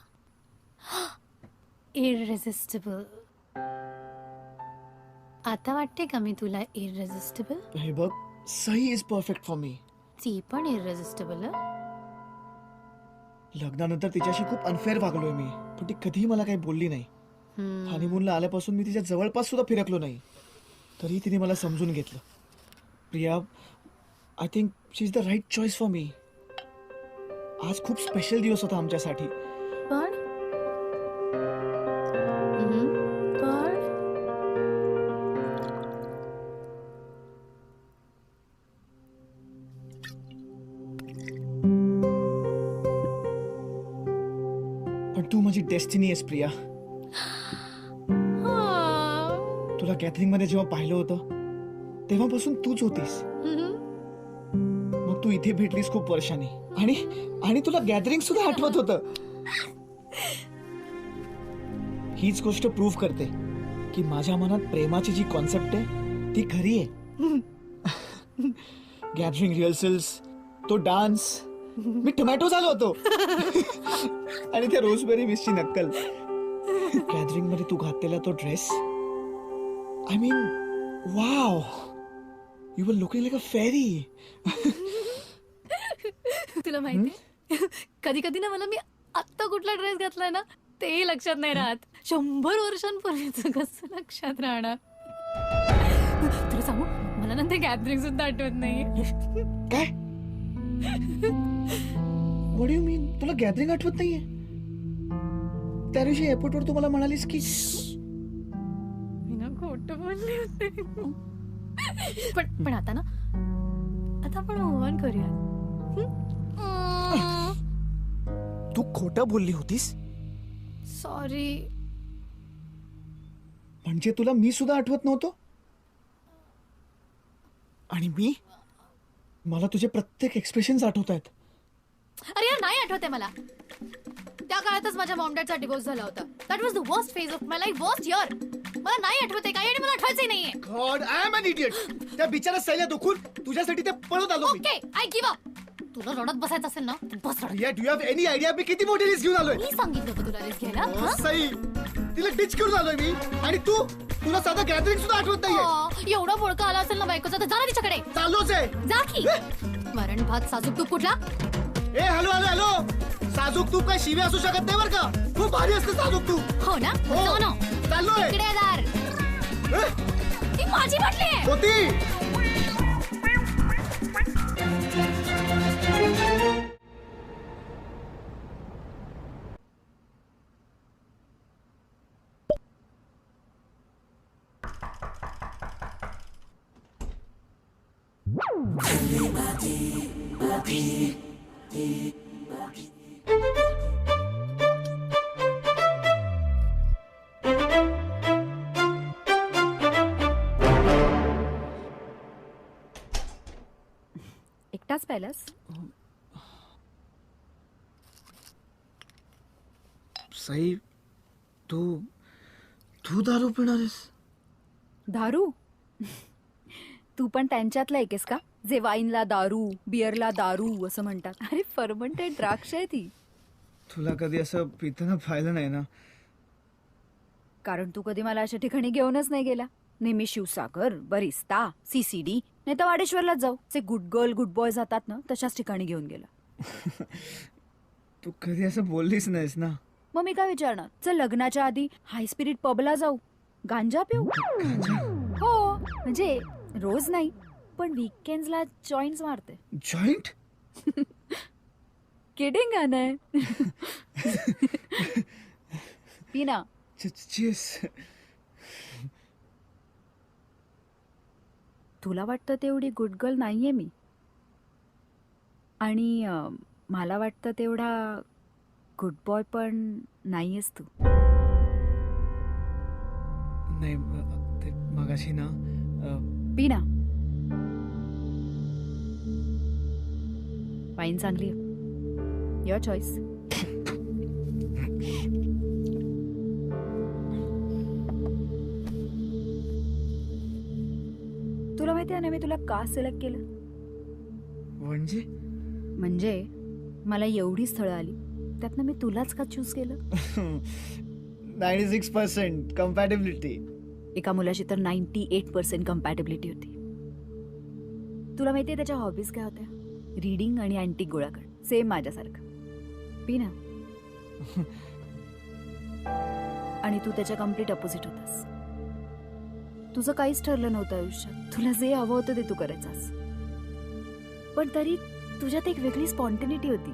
इररेसिस्टिबल. आता वाटते का मी तुला इररेसिस्टिबल? हे बघ Sai is perfect for me. ती पण इररेसिस्टिबल. लग्नानंतर तिच्याशी खूप अनफेअर वागलोय मी, पण ती कधीही मला काही बोलली नाही. हनीमूनला आल्यापासून मी तिच्या जवळपास सुद्धा फिरकलो नाही, तरी तिने मला समजून घेतलं. Priya, I think she is the right choice for me. आज खूप स्पेशल दिवस होता आमच्यासाठी. पण तू माझी डेस्टिनी आहेस प्रिया. तुला गॅदरिंग मध्ये जेव्हा पाहिलं होतं तेव्हापासून तूच होतीस. मग तू इथे भेटलीस खूप वर्षांनी, आणि तुला गॅदरिंग सुद्धा आठवत होतं. हीच गोष्ट प्रूव्ह करते की माझ्या मनात प्रेमाची जी कॉन्सेप्ट आहे ती खरी आहे. गॅदरिंग रिहर्सल्स, तो डान्स, मी टोमॅटो झालो होतो. आणि त्या रोजबेरी मिसची नक्कल. गॅदरिंग मध्ये तू घातलेला तो dress, I mean wow, you were looking like a fairy. तुला माहिती कधी कधी ना मला मी आत्ता कुठला ड्रेस घातलाय ना तेही लक्षात नाही राहत. 100 वर्षांपूर्वीच कसं लक्षात राहणार? तुला सांगू, मला नंतर गॅदरिंग सुद्धा आठवत नाही. काय व्हॉट यू मीन? तुला गॅदरिंग आठवत नाहीये? त्या दिवशी एअरपोर्टवर तू मला म्हणालीस की मी ना खोटं बोलले होते. पण आता ना, आता आपण मूव्ह करूया. तू खोटं बोलली होतीस? सॉरी. म्हणजे तुला मी सुद्धा आठवत नव्हतो? आणि मला तुझे प्रत्येक एक्सप्रेशन्स आठवत आहेत. अरे यार, नाही आठवते मला. त्या काळातच माझ्या मॉम डॅडचा डिवोर्स झाला होता. That was the worst phase of my life, worst year. मला नाही आठवते काही आणि मला आठवायचंही नाहीये. God, I am an idiot. त्या बिचारा सैल्या दुखून तुझ्यासाठी ते पळत आलो मी. Okay, I give up. तुला रडत बसायचं असेल ना, बस रडत. Yeah, do you have any idea मी किती मोठी रिस्क घेऊन आलोय? मी सांगितलं होतं तुला रिस्क घ्यायला. सई, तिला डिच करून आलोय मी. आणि तुला साधं गॅदरिंग सुद्धा आठवत नाहीये. एवढा बोळका आला असेल ना बायकोचा, तर जा ना तिच्याकडे. चालूच आहे. जा की. मरण भात साजूक तूप कुठला? ए हॅलो हॅलो हॅलो, साजूक तूप काय शिवी असू शकत नाही बरं का. खूप भारी असते साजूक तूप. हो ना, हो ना. चाललोय. इकडे दार. ती माझी बाटली आहे. होती. एकटाच प्यायलास? सई, तू दारू पिणार आहेस? दारू? तू पण त्यांच्यातला एकेस का, जे वाईनला दारू, बिअरला दारू असं म्हणतात? अरे फर्मंटेड द्राक्ष आहे ती. तुला कधी असं पिताना पाहिलं नाही ना? कारण तू कधी मला अशा ठिकाणी घेऊनच नाही गेला. नेहमी शिवसागर, बरिस्ता, CCD नाही तर वाडेश्वरलाच जाऊ. जे गुड गर्ल गुड बॉय जातात ना, तशाच ठिकाणी घेऊन गेला. तू कधी असं बोललीच नाहीस ना. मग मी काय विचारणार? चल लग्नाच्या आधी हाय स्पिरिट पबला जाऊ, गांजा पिऊ. हो, म्हणजे रोज नाही, पण वीकेंड्सला जॉईंट्स मारते. जॉईंट? किडिंग का नाही? पीना. तुला वाटतं तेवढी गुड गर्ल नाहीये मी, आणि मला वाटतं तेवढा गुड बॉय पण नाहीयेस तू. नाही, ते मगाशी ना. पीना. वाईन चांगली आहे. Your choice. तुला माहिती आहे ना मी तुला का सिलेक्ट केलं? म्हणजे मला एवढी स्थळं आली, त्यातनं मी तुलाच का चूज केलं? 96% कम्पॅटेबिलिटी. एका मुलाशी तर 98% कम्पॅटेबिलिटी होती. तुला माहिती आहे त्याच्या हॉबीज काय होत्या? रीडिंग आणि अँटिक गोळा करणं. सेम माझ्यासारखं. पीना. आणि तू त्याच्या कम्प्लीट अपोजिट होतास. तुझं काहीच ठरलं नव्हतं आयुष्यात. तुला जे हवं होतं ते तू करायचास, पण तरी तुझ्यात एक वेगळी स्पॉन्टेनिटी होती.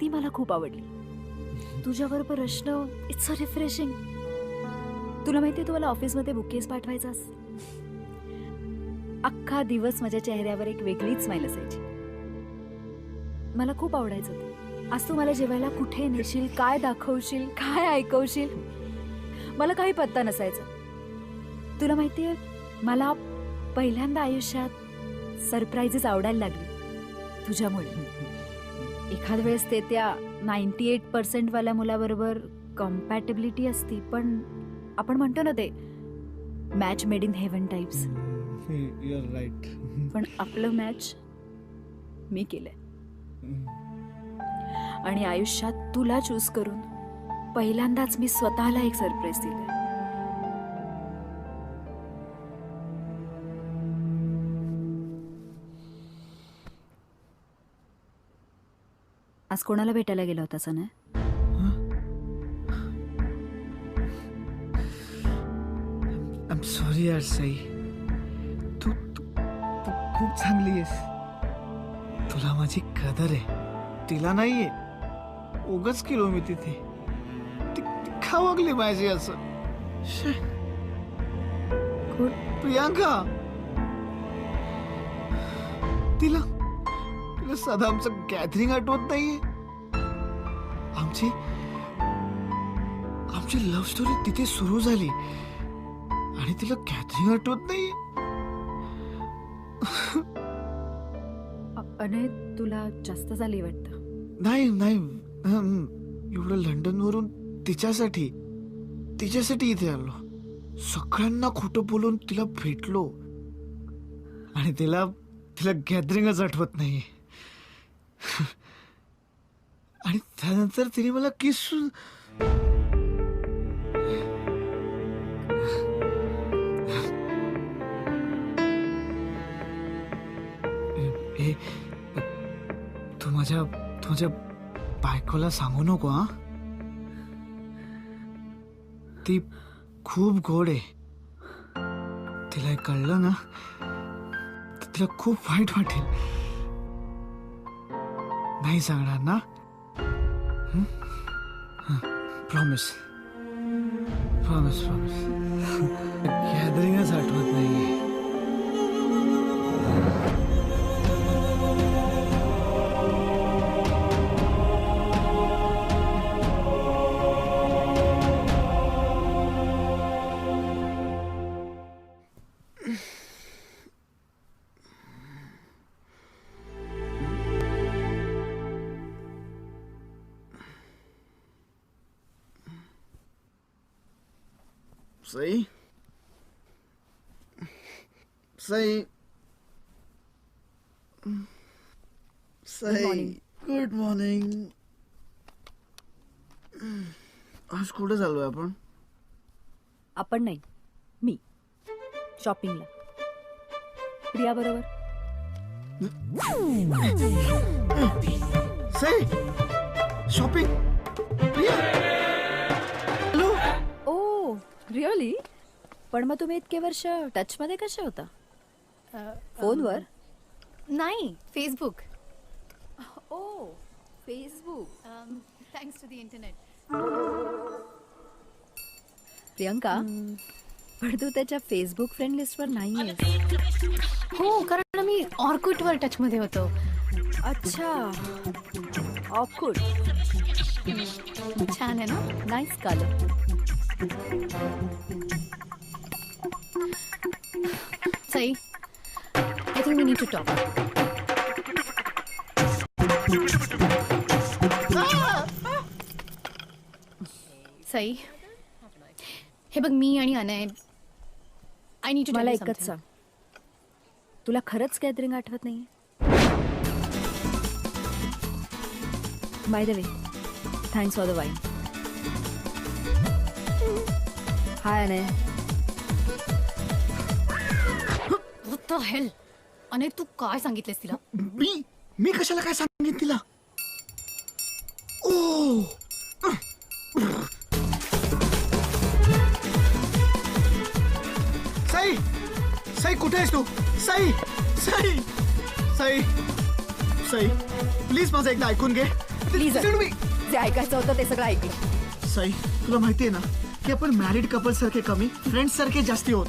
ती मला खूप आवडली. तुझ्याबरोबर असणं इट्स सो रिफ्रेशिंग. तुला माहितीये तू मला ऑफिसमध्ये बुकेस पाठवायचास. अख्खा दिवस माझ्या चेहऱ्यावर एक वेगळीच स्माईल असायची. मला खूप आवडायचं ते. आज तू मला जेवायला कुठे नेशील, काय दाखवशील, काय ऐकवशील, मला काही पत्ता नसायचा. तुला माहितीये मला पहिल्यांदा आयुष्यात सरप्राईजेस आवडायला लागले तुझ्यामुळे. एखाद वेळेस ते त्या 98% वाल्या मुलाबरोबर कम्पॅटेबिलिटी असती, पण आपण म्हणतो ना ते match made in heaven types. You are right. पण आपलं मॅच मी केलंय. आणि आयुष्यात तुला चूज करून पहिल्यांदाच मी स्वतःला एक सरप्राईज दिलंय. आज कोणाला भेटायला गेला होतास ना? आय एम सॉरी यार सई. तू खूप चांगली आहेस. तुला माझी कदर आहे, तिला नाहीये. उगाच केलो मी तिथे. ती का वागली माझी असं? शे. प्रियांका, तिला तिला साधा आमचं गॅदरिंग आठवत नाहीये. आमची लव्ह स्टोरी तिथे सुरू झाली आणि तिला गॅदरिंग आठवत नाहीये. अनय, तुला जास्त झाली वाटतं. नाही एवढं लंडन वरून तिच्यासाठी इथे आलो. सगळ्यांना खोटं बोलून तिला भेटलो आणि तिला गॅदरिंगच आठवत नाहीये. आणि त्यानंतर तिने मला किस. तू माझ्या बायकोला सांगू नको हा. ती खूप गोड आहे. तिला कळलं ना तर तिला खूप वाईट वाटेल. नाही सांगणार ना? प्रॉमिस. गॅदरिंगच आठवत नाहीये. Sai, good morning. आज कुठे चाललोय आपण? आपण नाही, मी शॉपिंगला प्रिया बरोबर. Sai, shopping? Hello. Oh really? पण मग तुम्ही इतके वर्ष टच मध्ये कसे होता? फोनवर? नाही, Facebook. Oh Facebook. Thanks to the internet. Priyanka, पण तू त्याच्या फेसबुक फ्रेंड लिस्टवर नाहीये. हो, कारण मी ऑर्कुटवर टच मध्ये होतो. अच्छा, ऑर्कुट. छान आहे ना? Nice colour. Sai, I think we need to talk. Sai, हे बघ, मी आणि अनय, आय नीड टू. मला एकच सांग, तुला खरंच गॅदरिंग आठवत नाहीये? By the way, thanks for the wine. Hi Anay. What the hell? Anay, तू काय सांगितलेस तिला? मी कशाला काय सांगितलं तिला? ओ सई, कुठे आहेस तू? सई, प्लीज माझं एकदा ऐकून घे. प्लीज. जे ऐकायचं होतं ते सगळं ऐकलं. सई, तुला माहितीये ना की आपण मॅरिड कपल सारखे कमी, फ्रेंड्स सारखे जास्ती होत.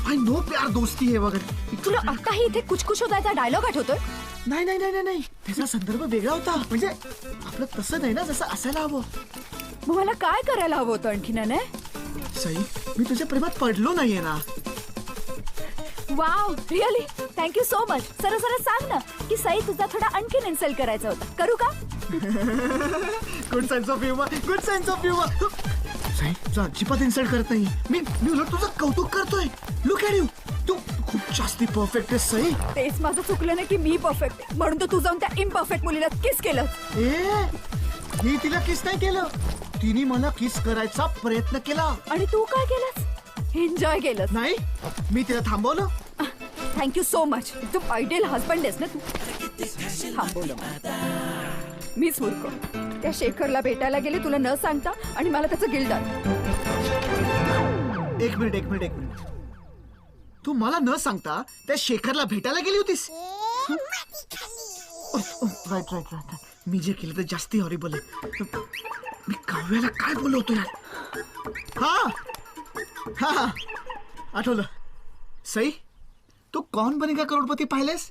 आय नो प्यार दोस्ती हे वगैरे. तुला काही इथे कुछ होतायचा डायलॉग आठवतोय? नाही, त्याचा संदर्भ वेगळा होता. म्हणजे आपलं तसं नाही ना, जसं असायला हवं. मग मला काय करायला हवं होतं आणखीन? नाही सई, मी तुझ्या प्रेमात पडलो नाहीये ना. Wow, really thank you so much. सरळ सांग ना की सई, तुझा थोडा आणखीन इन्सल्ट करायचा होता. करू का? Good sense of humour. Sai, तुझा अजिबात इन्सल्ट करत नाही मी उलट तुझं कौतुक करतोय. Look at you. तू खूप जास्ती परफेक्ट आहेस सई. तेच माझं चुकलं नाही की मी परफेक्ट आहे, म्हणून तर तू जाऊन त्या इम्परफेक्ट मुलीला किस केलं. मी तिला किस नाही केलं, तिने मला किस करायचा प्रयत्न केला. आणि तू काय केलंस? एन्जॉय केलंस? नाही, मी तिला थांबवलं. Thank you so much. तू आयडियल हजबंड आहेस ना तू. थांबवलं मीच मूर्ख. त्या शेखरला भेटायला गेले तुला न सांगता आणि मला त्याचं गिल्ट आलं. एक मिनिट. तू मला न सांगता त्या शेखरला भेटायला गेली होतीस? Right right right. मी जे केलं ते जास्ती हॉरिबल आहे. मी काव्याला काय बोललो होतो यार? हा हा आठवलं. सई, तू कौन बनेगा करोडपती पाहिलेस?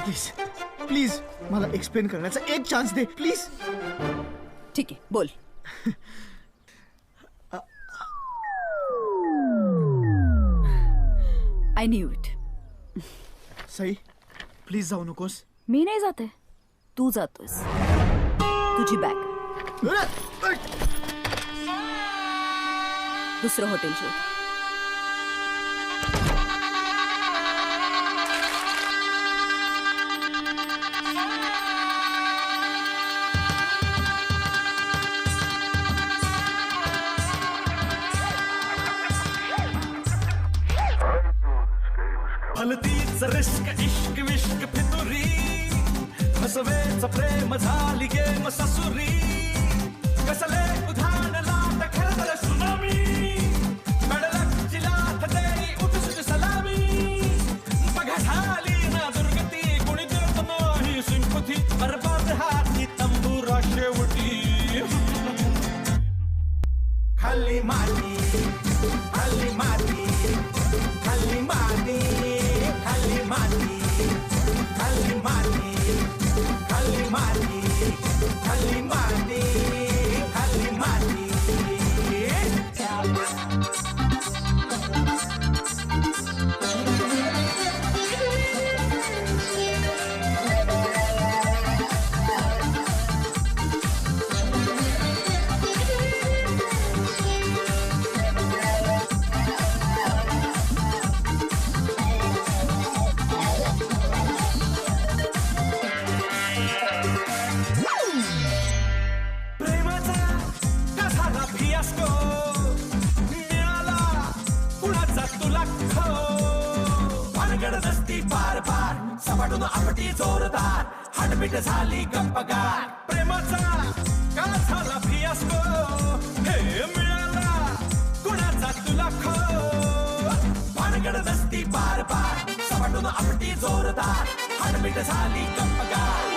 प्लीज प्लीज मला एक्सप्लेन करण्याचा एक चान्स दे प्लीज. ठीक आहे, बोल. I knew it. Sai, please जाऊ नकोस. मी नाही जाते, तू जातोस. तुझी बॅग. दुसरं हॉटेल शोध. हलतीच रिस्क इश्क विश्क फितुरी फसवेच प्रेम झाली गेम ससुरी कसले उधाण लाट खरतर सुनामी कडलक लाथ देई उठसुट सलामी बघा झाली ना दुर्गती कुणी देत नाही सिंपथी बरबाद हाती तंबुरा शेवटी खाली माती खाली माती खाली माती खाली माती खाली माती खाली माती खाली माती खाली माती. सपाटून आपटी जोरदार हाडबीट झाली गप्पगार प्रेमाचा का झाला फियास्को हे मिळाला कुणाचा तुला खो भानगड नसती बार बार सपाटून आपटी जोरदार हाडबीट झाली गप्पगार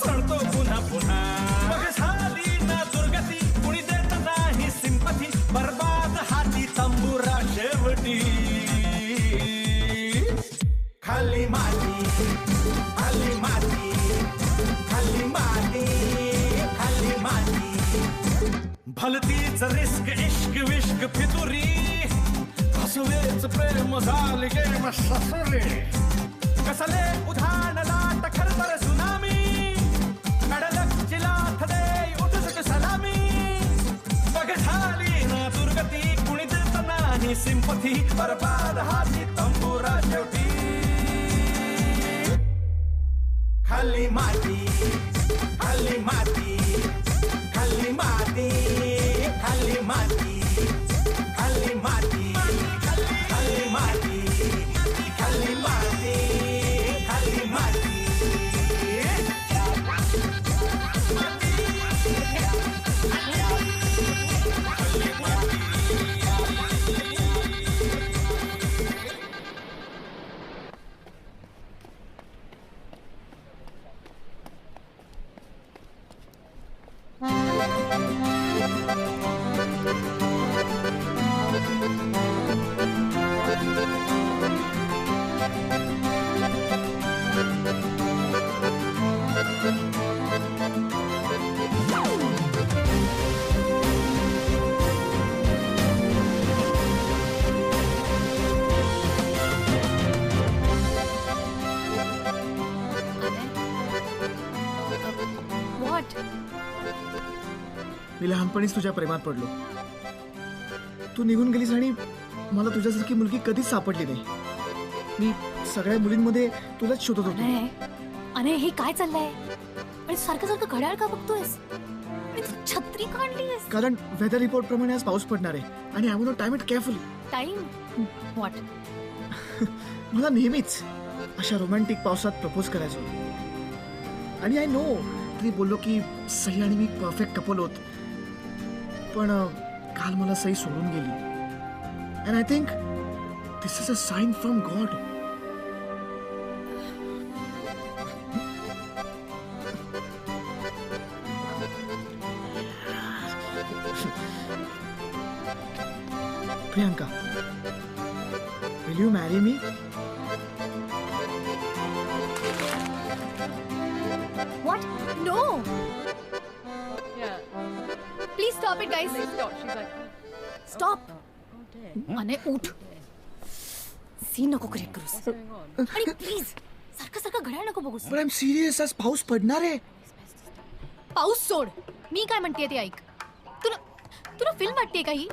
चढतो पुन्हा पुन्हा मग झाली ना दुर्गती कुणी देत नाही सिंपथी बरबाद हाती तंबुरा शेवटी खाली माती खाली माती खाली माती खाली माती भलतीच रिस्क इश्क विश्क फितुरी हसवेच प्रेम झाली गेम ससुरी कसले उधाण लाट खरतर सुनामी कडलक लाथ देई उठसुट सलामी बघ झाली ना दुर्गती कुणी देत नाही सिंपथी बरबाद हाती तंबुरा शेवटी खाली माती खाली माती खाली माती खाली माती खाली माती खाली माती खाली माती खाली माती. मी लहानपणीच तुझ्या प्रेमात पडलो. तू निघून गेलीस आणि मला तुझ्यासारखी मुलगी कधीच सापडली नाही. मी सगळ्या मुलींमध्ये तुलाच शोधत होतो. अरे हे काय चाललंय? आणि सारखं सारखं घड्याळ का बघतोयस? आणि तू छत्री काढलीस? कारण वेदर रिपोर्ट प्रमाणे आज पाऊस पडणार आहे आणि I want to time it carefully. Time what? मला नेहमीच अशा रोमॅन्टिक पावसात प्रपोज करायचं होतं. आणि आय नो रात्री बोललो की सई आणि मी परफेक्ट कपल होत, पण काल मला सई सोडून गेली. And I think this is a sign from God. Priyanka, will you marry me? What? No! Please stop it, guys. Stop. अने उठ. सीन नको क्रिएट करूस. आणि प्लीज सारखं घड्याळ नको बघूस. But I'm serious, आज पाऊस पडणार आहे. पाऊस सोड. मी काय म्हणतेय ते ऐक. तुला फिल्म वाटतेय का ही?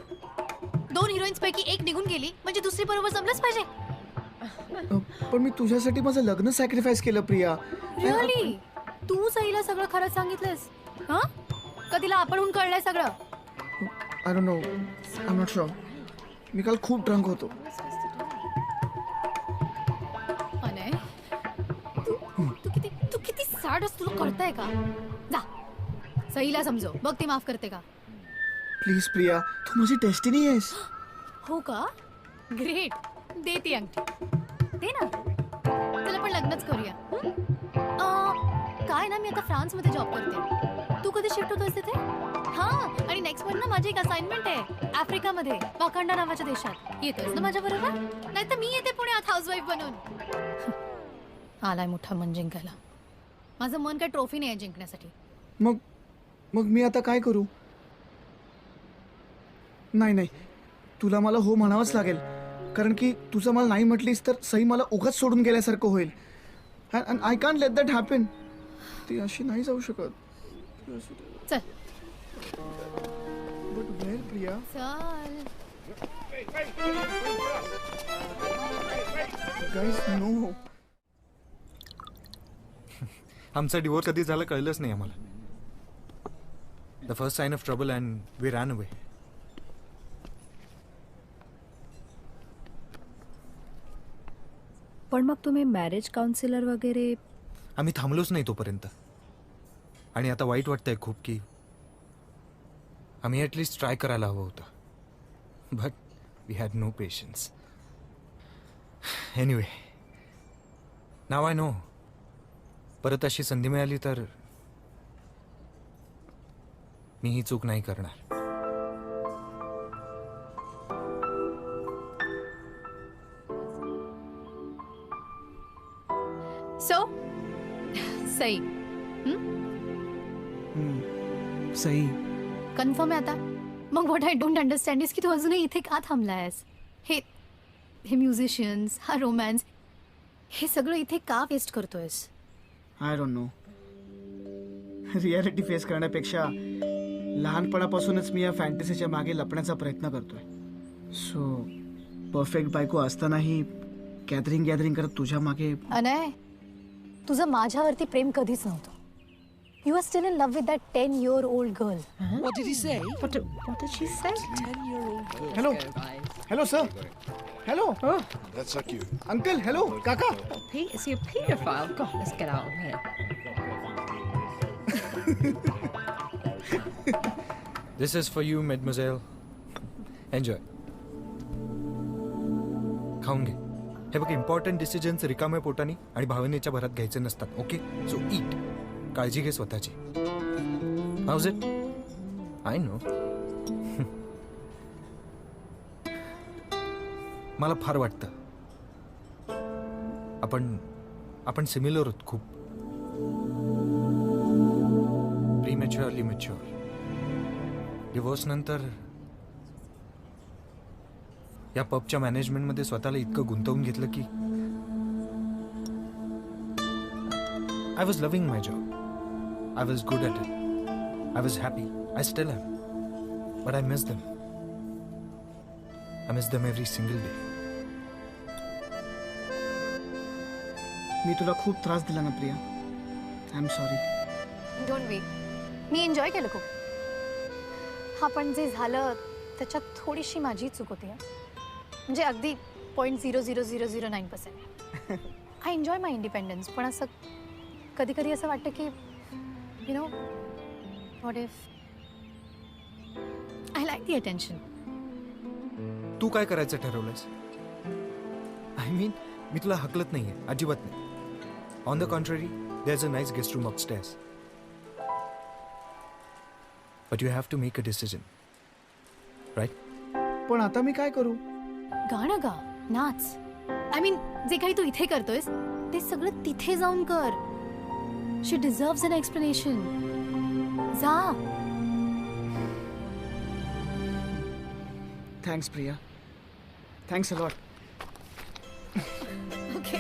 2 हिरोईन्स पैकी एक निघून गेली म्हणजे दुसरी बरोबर जमलंच पाहिजे. पण मी तुझ्यासाठी माझं लग्न सॅक्रिफाईस केलं प्रिया. रिअली? तू सईला सगळं खरं सांगितलंस? हा? कधीला आपणहून कळलंय सगळं? I don't know, I am not sure. मी काल खूप ड्रंक होतो. अनय, तू किती सॅड आहेस, तुला कळतंय का? जा सईला समजव, बघ ती माफ करते का. प्लीज प्रिया, तू माझी डेस्टिनी आहेस. हो का? ग्रेट. दे ती अंगठी. दे ना. चला पण लग्नच करूया. काय ना, मी आता फ्रान्स मध्ये जॉब करते. तू कधी शिफ्ट होतोस तिथे? हा, आणि नेक्स्ट मंथ ना माझी एक असाइनमेंट आहे आफ्रिकामध्ये, वाकांडा नावाच्या देशात. येतोस ना माझ्या बरोबर? नाही तर मी येते पुण्यात हाऊसवाईफ बनून. आलाय मोठा मन जिंकायला. माझं मन काय ट्रॉफी नाही आहे जिंकण्यासाठी. मग मी आता काय करू? नाही, तुला मला हो म्हणावंच लागेल, कारण की तुझं मला नाही म्हटलीस तर सई मला उगाच सोडून गेल्यासारखं होईल. And I can't let that happen. ती अशी नाही जाऊ शकत. चल. But where Priya? चल. Guys no. आमचा डिवोर्स कधी झाला कळलंच नाही आम्हाला. The first sign of trouble and we ran away. पण मग तुम्ही मॅरेज काउन्सिलर वगैरे? आम्ही थांबलोच नाही तोपर्यंत. आणि आता वाईट वाटतंय खूप की आम्ही ॲटलिस्ट ट्राय करायला हवं होतं. But we had no patience. Anyway, now I know. परत अशी संधी मिळाली तर मी ही चूक नाही करणार. सो सई सई कन्फर्म आहे आता? मग what I don't understand is की तू अजूनही इथे का थांबलायस? हे म्युझिशियन्स, हा रोमॅन्स, हे सगळं इथे का वेस्ट करतोयस? I don't no. Reality face करण्यापेक्षा लहानपणापासूनच मी या फॅन्टसीच्या मागे लपण्याचा प्रयत्न करतोय. सो परफेक्ट बायको असतानाही गॅदरिंग करत तुझ्या मागे. अनय, तुझं माझ्यावरती प्रेम कधीच नव्हतं. You are still in love with that 10-year-old girl. What did he say? What did she say? 10-year-old girl. Hello, sir. Hello. Oh, that's so cute. Uncle, hello, Kaka. Pete, is he a paedophile? God, let's get out of here. This is for you, mademoiselle. Enjoy. खाऊन घे. हे बघ, important decisions रिकाम्या पोटाने आणि भावनेच्या भरात घ्यायचे नसतात. ओके, सो ईट. काळजी घे स्वतःची. House it? I know. मला फार वाटतं आपण सिमिलर होत खूप. प्रीमॅच्युअरली मॅच्युअर. डिवोर्स नंतर या पबच्या मॅनेजमेंटमध्ये स्वतःला इतकं गुंतवून घेतलं की I was loving my job. I was good at it. I was happy. I still am. But I miss them. I miss them every single day. मी तुला खूप त्रास दिला ना Priya. I am sorry. Don't way. Me enjoy केलं खूप. हा, पण जे झालं त्याच्यात थोडीशी माझी चूक होती. म्हणजे अगदी 0.00009%. I enjoy my independence. पण असं कधी कधी असं वाटतं की You know, what if I like the attention? तू काय करायचं ठरवलंयस? आय मीन मी तुला हकलत नाहीये, अजिबात नाही. On the contrary, there's a nice guest room upstairs. But you have to make a decision. Right? पण आता मी काय करू? गाणं गा, नाच. आय मीन जे काही तू इथे करतोयस ते सगळं तिथे जाऊन कर. She deserves an explanation. जा. Thanks Priya. Thanks a lot. Okay.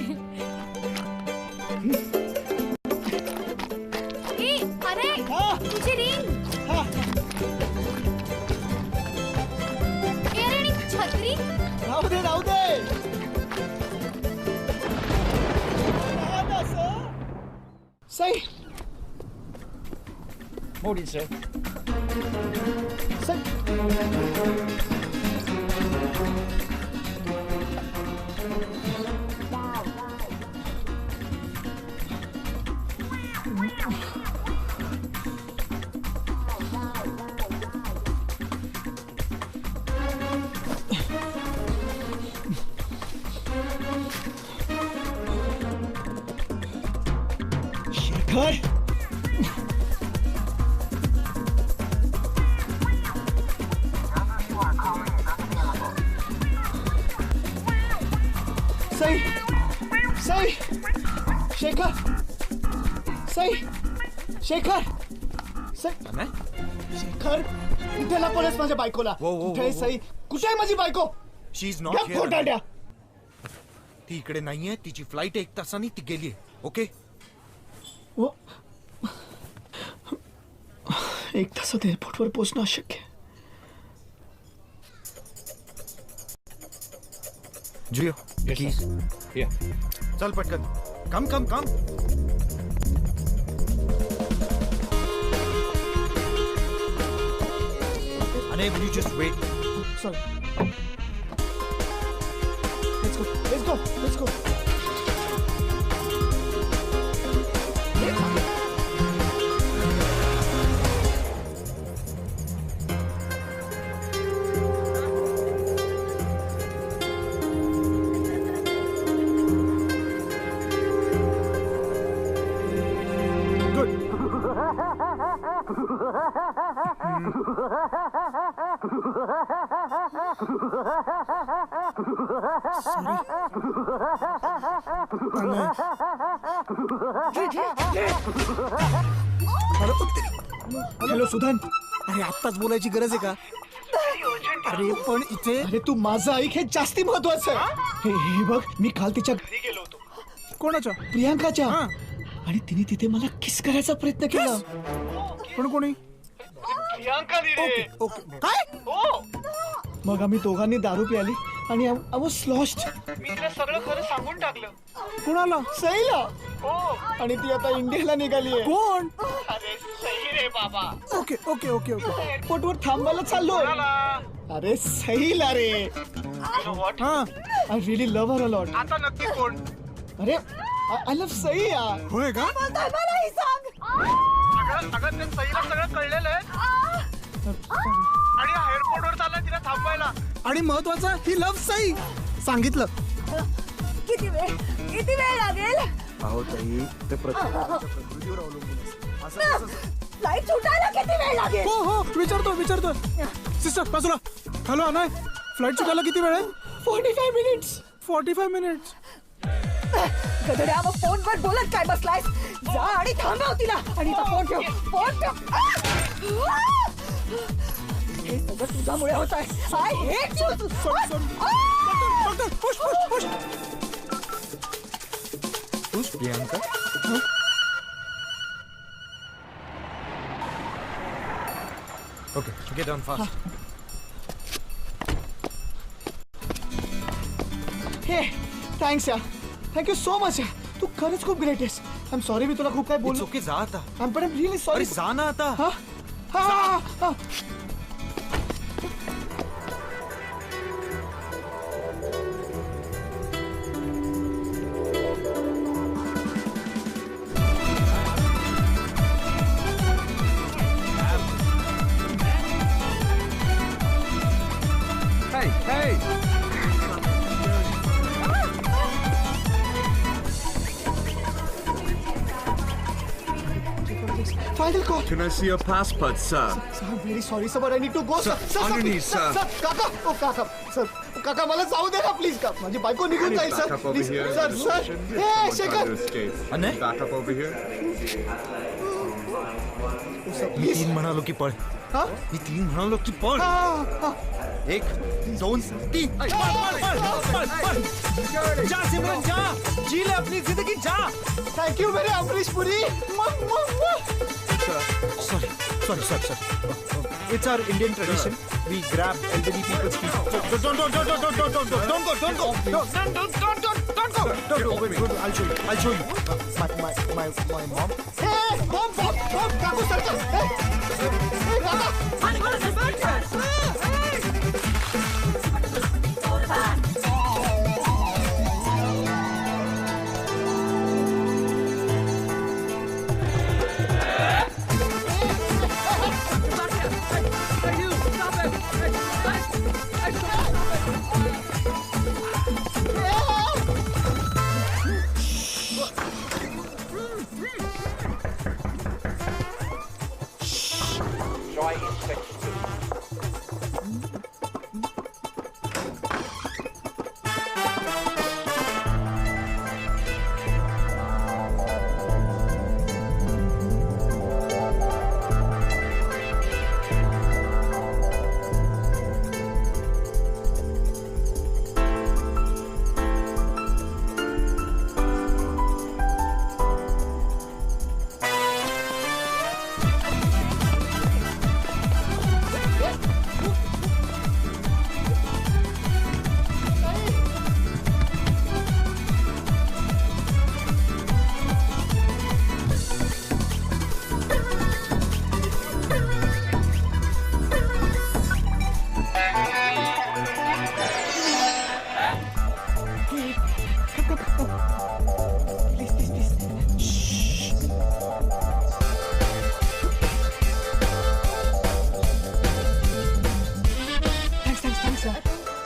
ए अरे तुझी रिंग. ए अरे आणि छत्री. राहू दे राहू दे. सई. Morning, sir. सई. शेखर. सई. सई. शेखर. सई. शेखर. सई. शेखर कुठे लपवलंस माझ्या बायकोला? कुठे आहे सई? कुठे आहे माझी बायको? शी इज नॉट या खोटारड्या. ती इकडे नाहीये. तिची फ्लाईट 1 तासाने ती गेलीये. ओके. 1 तासात एअरपोर्टवर पोहोचणं अशक्य आहे. जियो, keys. Here. चल पटकन. कम कम कम. Anay, will you just wait? Sorry. Let's go. Let's go. Let's go. Hello Sudhan. अरे आत्ताच बोलायची गरज आहे का? अरे पण इथे. अरे तू माझं ऐक, हे जास्ती महत्वाचं आहे. हे बघ, मी काल तिच्या घरी गेलो होतो. कोणाच्या? प्रियांकाच्या. आणि तिने तिथे मला किस करायचा प्रयत्न केला. पण कोणी? प्रियांका. ओके. काय? मग आम्ही दोघांनी दारू प्याली आणि आय वॉज लॉस्ट. मी तिला सगळं खरं सांगून टाकलं. कुणाला? सईला. आणि ती आता इंडियाला निघाली आहे. कोण? अरे सई रे बाबा. Okay okay okay okay. एअरपोर्टवर थांबायला चाललोय. अरे सईला रे. I really love her a lot. आता नक्की कोण? अरे आय लव्ह सई यार. होय का? मलाही सांग. अगं ते सईला सगळं कळलेलं आहे. आणि एअरपोर्टवर चाललाय तिला थांबवायला. आणि महत्वाचं ही लव्ह सई. सांगितलं. किती वेळ लागेल? अहो ताई, ते प्रकृतीवर अवलंबून असतं. फ्लाईट सुटायला किती वेळ लागेल? हो विचारतो. सिस्टर बाजूला. हॅलो अनय, फ्लाईट सुटायला किती वेळ आहे? 45 मिनिट्स. 45 मिनिट्स. गधड्या, मग फोनवर बोलत काय बसलायस? जा आणि थांबव तिला. आणि फोन ठेव. हे सगळं तुझ्यामुळे होत आहे. I hate you. Who's Priyanka? Okay, get on fast. हे थँक्स यार. थँक्यू सो मच यार. तू खरंच खूप ग्रेट आहेस. आय एम सॉरी मी तुला खूप काय बोललो. ओके जा आता. I am really sorry. अरे जा ना आता. हा. Final call. Can I see your passport, sir? Sir, I'm very sorry, sir, but I need to go, sir. Sir, underneath, sir. काका, ओ काका, सर, काका मला जाऊ दे ना, प्लीज का. माझी बायको निघून जाईल, Back sir. up over Please, here. Sir, sir. हे, Shekhar. Back up over here. मी 3 म्हणालो की पळ. हा? मी 3 म्हणालो की पळ. 1 2 3 जा सिमरन जा, जी ले अपनी जिंदगी जा. Thank you, मेरे Amrish Puri. Sorry. It's our Indian tradition. We grab elderly people's feet. Don't go. Wait. I'll show you. My mom. Hey, mom, काकू सरकार. Hey, काका.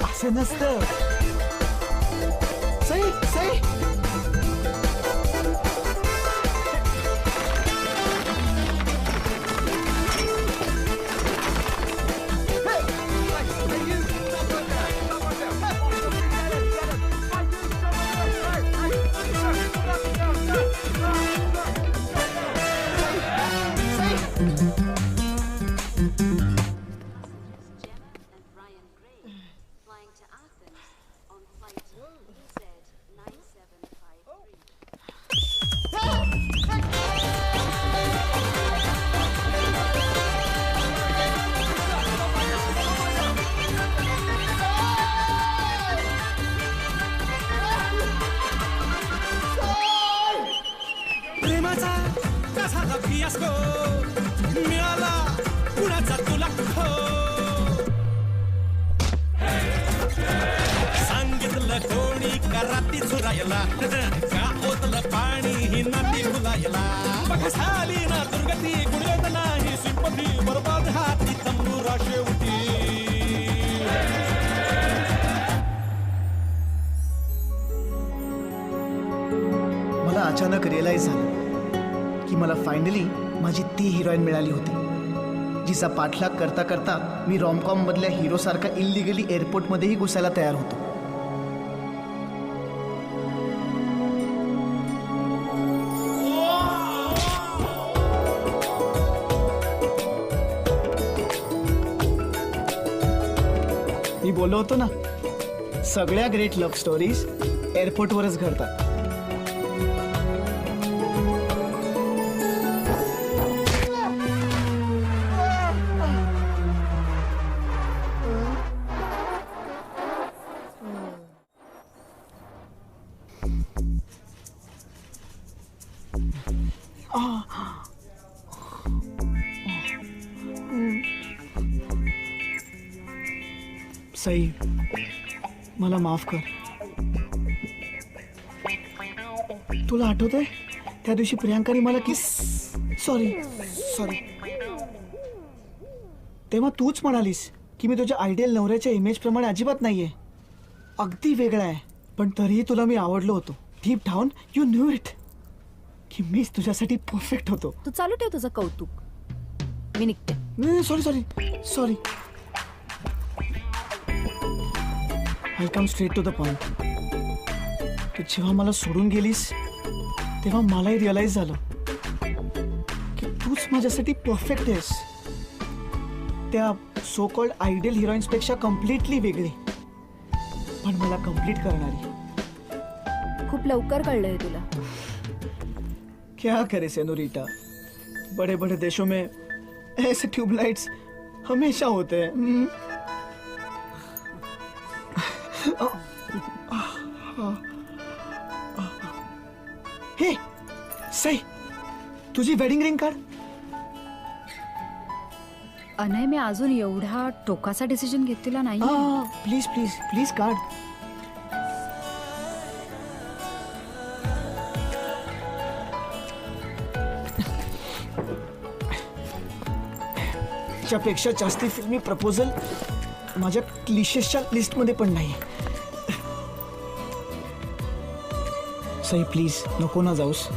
असं नसतं. सई. प्रेमाचा कसा फियास्को मिळाला कुणाचा तुला खो सांगितलं कोणी कराती झुरायला का ओतलं पाणी ही नाती फुलायला बघा झाली ना दुर्गती गुणवेद नाही सिंपती बरोबर हाती तंबुरा शेवटी मला अचानक रिअलाइज झालं की मला फायनली माझी ती हिरोईन मिळाली होती जिचा पाठलाग करता करता मी रॉमकॉम मधल्या हिरो सारखा इलिगली एअरपोर्ट मध्येही घुसायला तयार होतो. मी बोललो होतो ना, सगळ्या ग्रेट लव्ह स्टोरीज एअरपोर्टवरच घडतात. सई, मला माफ कर. तुला आठवतंय त्या दिवशी प्रियांकाने मला सॉरी तेव्हा तूच म्हणालीस की मी तुझ्या आयडियल नवऱ्याच्या इमेज प्रमाणे अजिबात नाहीये, अगदी वेगळा आहे, पण तरीही तुला मी आवडलो होतो. Deep down you knew it. की मीच तुझ्यासाठी परफेक्ट होतो. तू चालू ठेव तुझं कौतुक, मी निघते. नाही sorry sorry sorry. I come straight to the point. तू जेव्हा मला सोडून गेलीस तेव्हा मलाही रिअलाइज झालं की तूच माझ्यासाठी परफेक्ट आहेस. त्या सो कॉल्ड आयडियल हिरोईन्स पेक्षा कम्प्लिटली वेगळी, पण मला कम्प्लीट करणारी. खूप लवकर कळलंय तुला. क्या करे सेनोरिटा, बड़े बड़े देशों में ऐसे ट्यूबलाइट्स हमेशा होते हैं. हे सई, तुझी वेडिंग रिंग काढ. अनय, मी अजून एवढा टोकाचा डिसिजन घेतलेला नाही. प्लीज प्लीज प्लीज काढ. त्यापेक्षा जास्ती फिल्मी प्रपोजल माझ्या क्लिशेसच्या लिस्टमध्ये पण नाही. सई प्लीज नको ना जाऊस.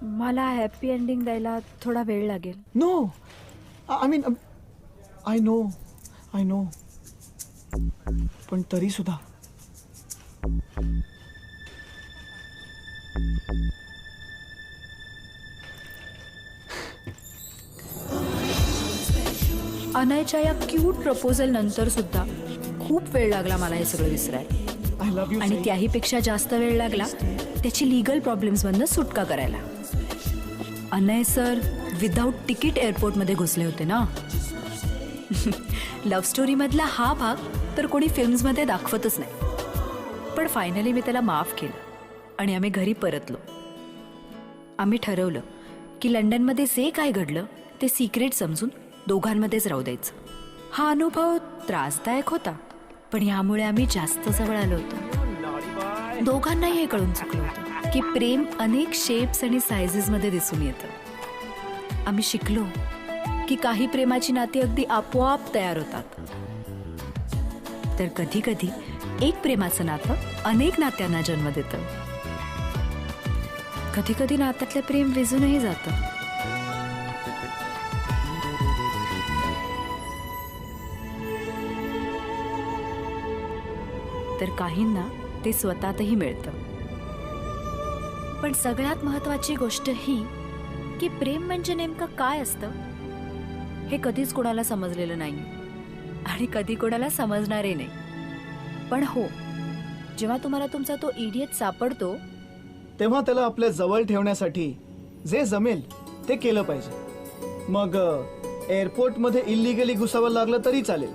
मला हॅपी एंडिंग द्यायला थोडा वेळ लागेल. No, I mean I know, पण तरी सुद्धा अनयच्या या क्यूट प्रपोजल नंतर सुद्धा खूप वेळ लागला मला हे सगळं विसरायला. I love you. आणि त्याही पेक्षा जास्त वेळ लागला त्याची लिगल प्रॉब्लेम्स मधनं सुटका करायला. अनय सर विदाऊट तिकीट एअरपोर्टमध्ये घुसले होते ना. लव्ह स्टोरी मधला हा भाग तर कोणी फिल्म्समध्ये दाखवतच नाही. पण फायनली मी त्याला माफ केलं आणि आम्ही घरी परतलो. आम्ही ठरवलं की लंडनमध्ये जे काय घडलं ते सिक्रेट समजून दोघांमध्येच राहू द्यायचं. हा अनुभव त्रासदायक होता, पण यामुळे आम्ही जास्त जवळ आलो होतो. दोघांनाही हे कळून चुकलं होतं की प्रेम अनेक शेप्स आणि सायझेस मध्ये दिसून येतं. आम्ही शिकलो की काही प्रेमाची नाती अगदी आपोआप तयार होतात, तर कधी कधी एक प्रेमाचं नातं अनेक नात्यांना जन्म देतं. कधी कधी नात्यातलं प्रेम विझूनही जातं. तर काहींना ते स्वतःतही मिळतं. पण सगळ्यात महत्वाची गोष्ट ही की प्रेम म्हणजे नेमकं काय असतं हे कधीच कोणाला समजलेलं नाही आणि कधी कोणाला समजणारही नाही. पण हो, जेव्हा तुम्हाला तुमचा तो इडियट सापडतो तेव्हा त्याला आपल्या जवळ ठेवण्यासाठी जे जमेल ते केलं पाहिजे. मग एअरपोर्टमध्ये इल्लिगली घुसावं लागलं तरी चालेल.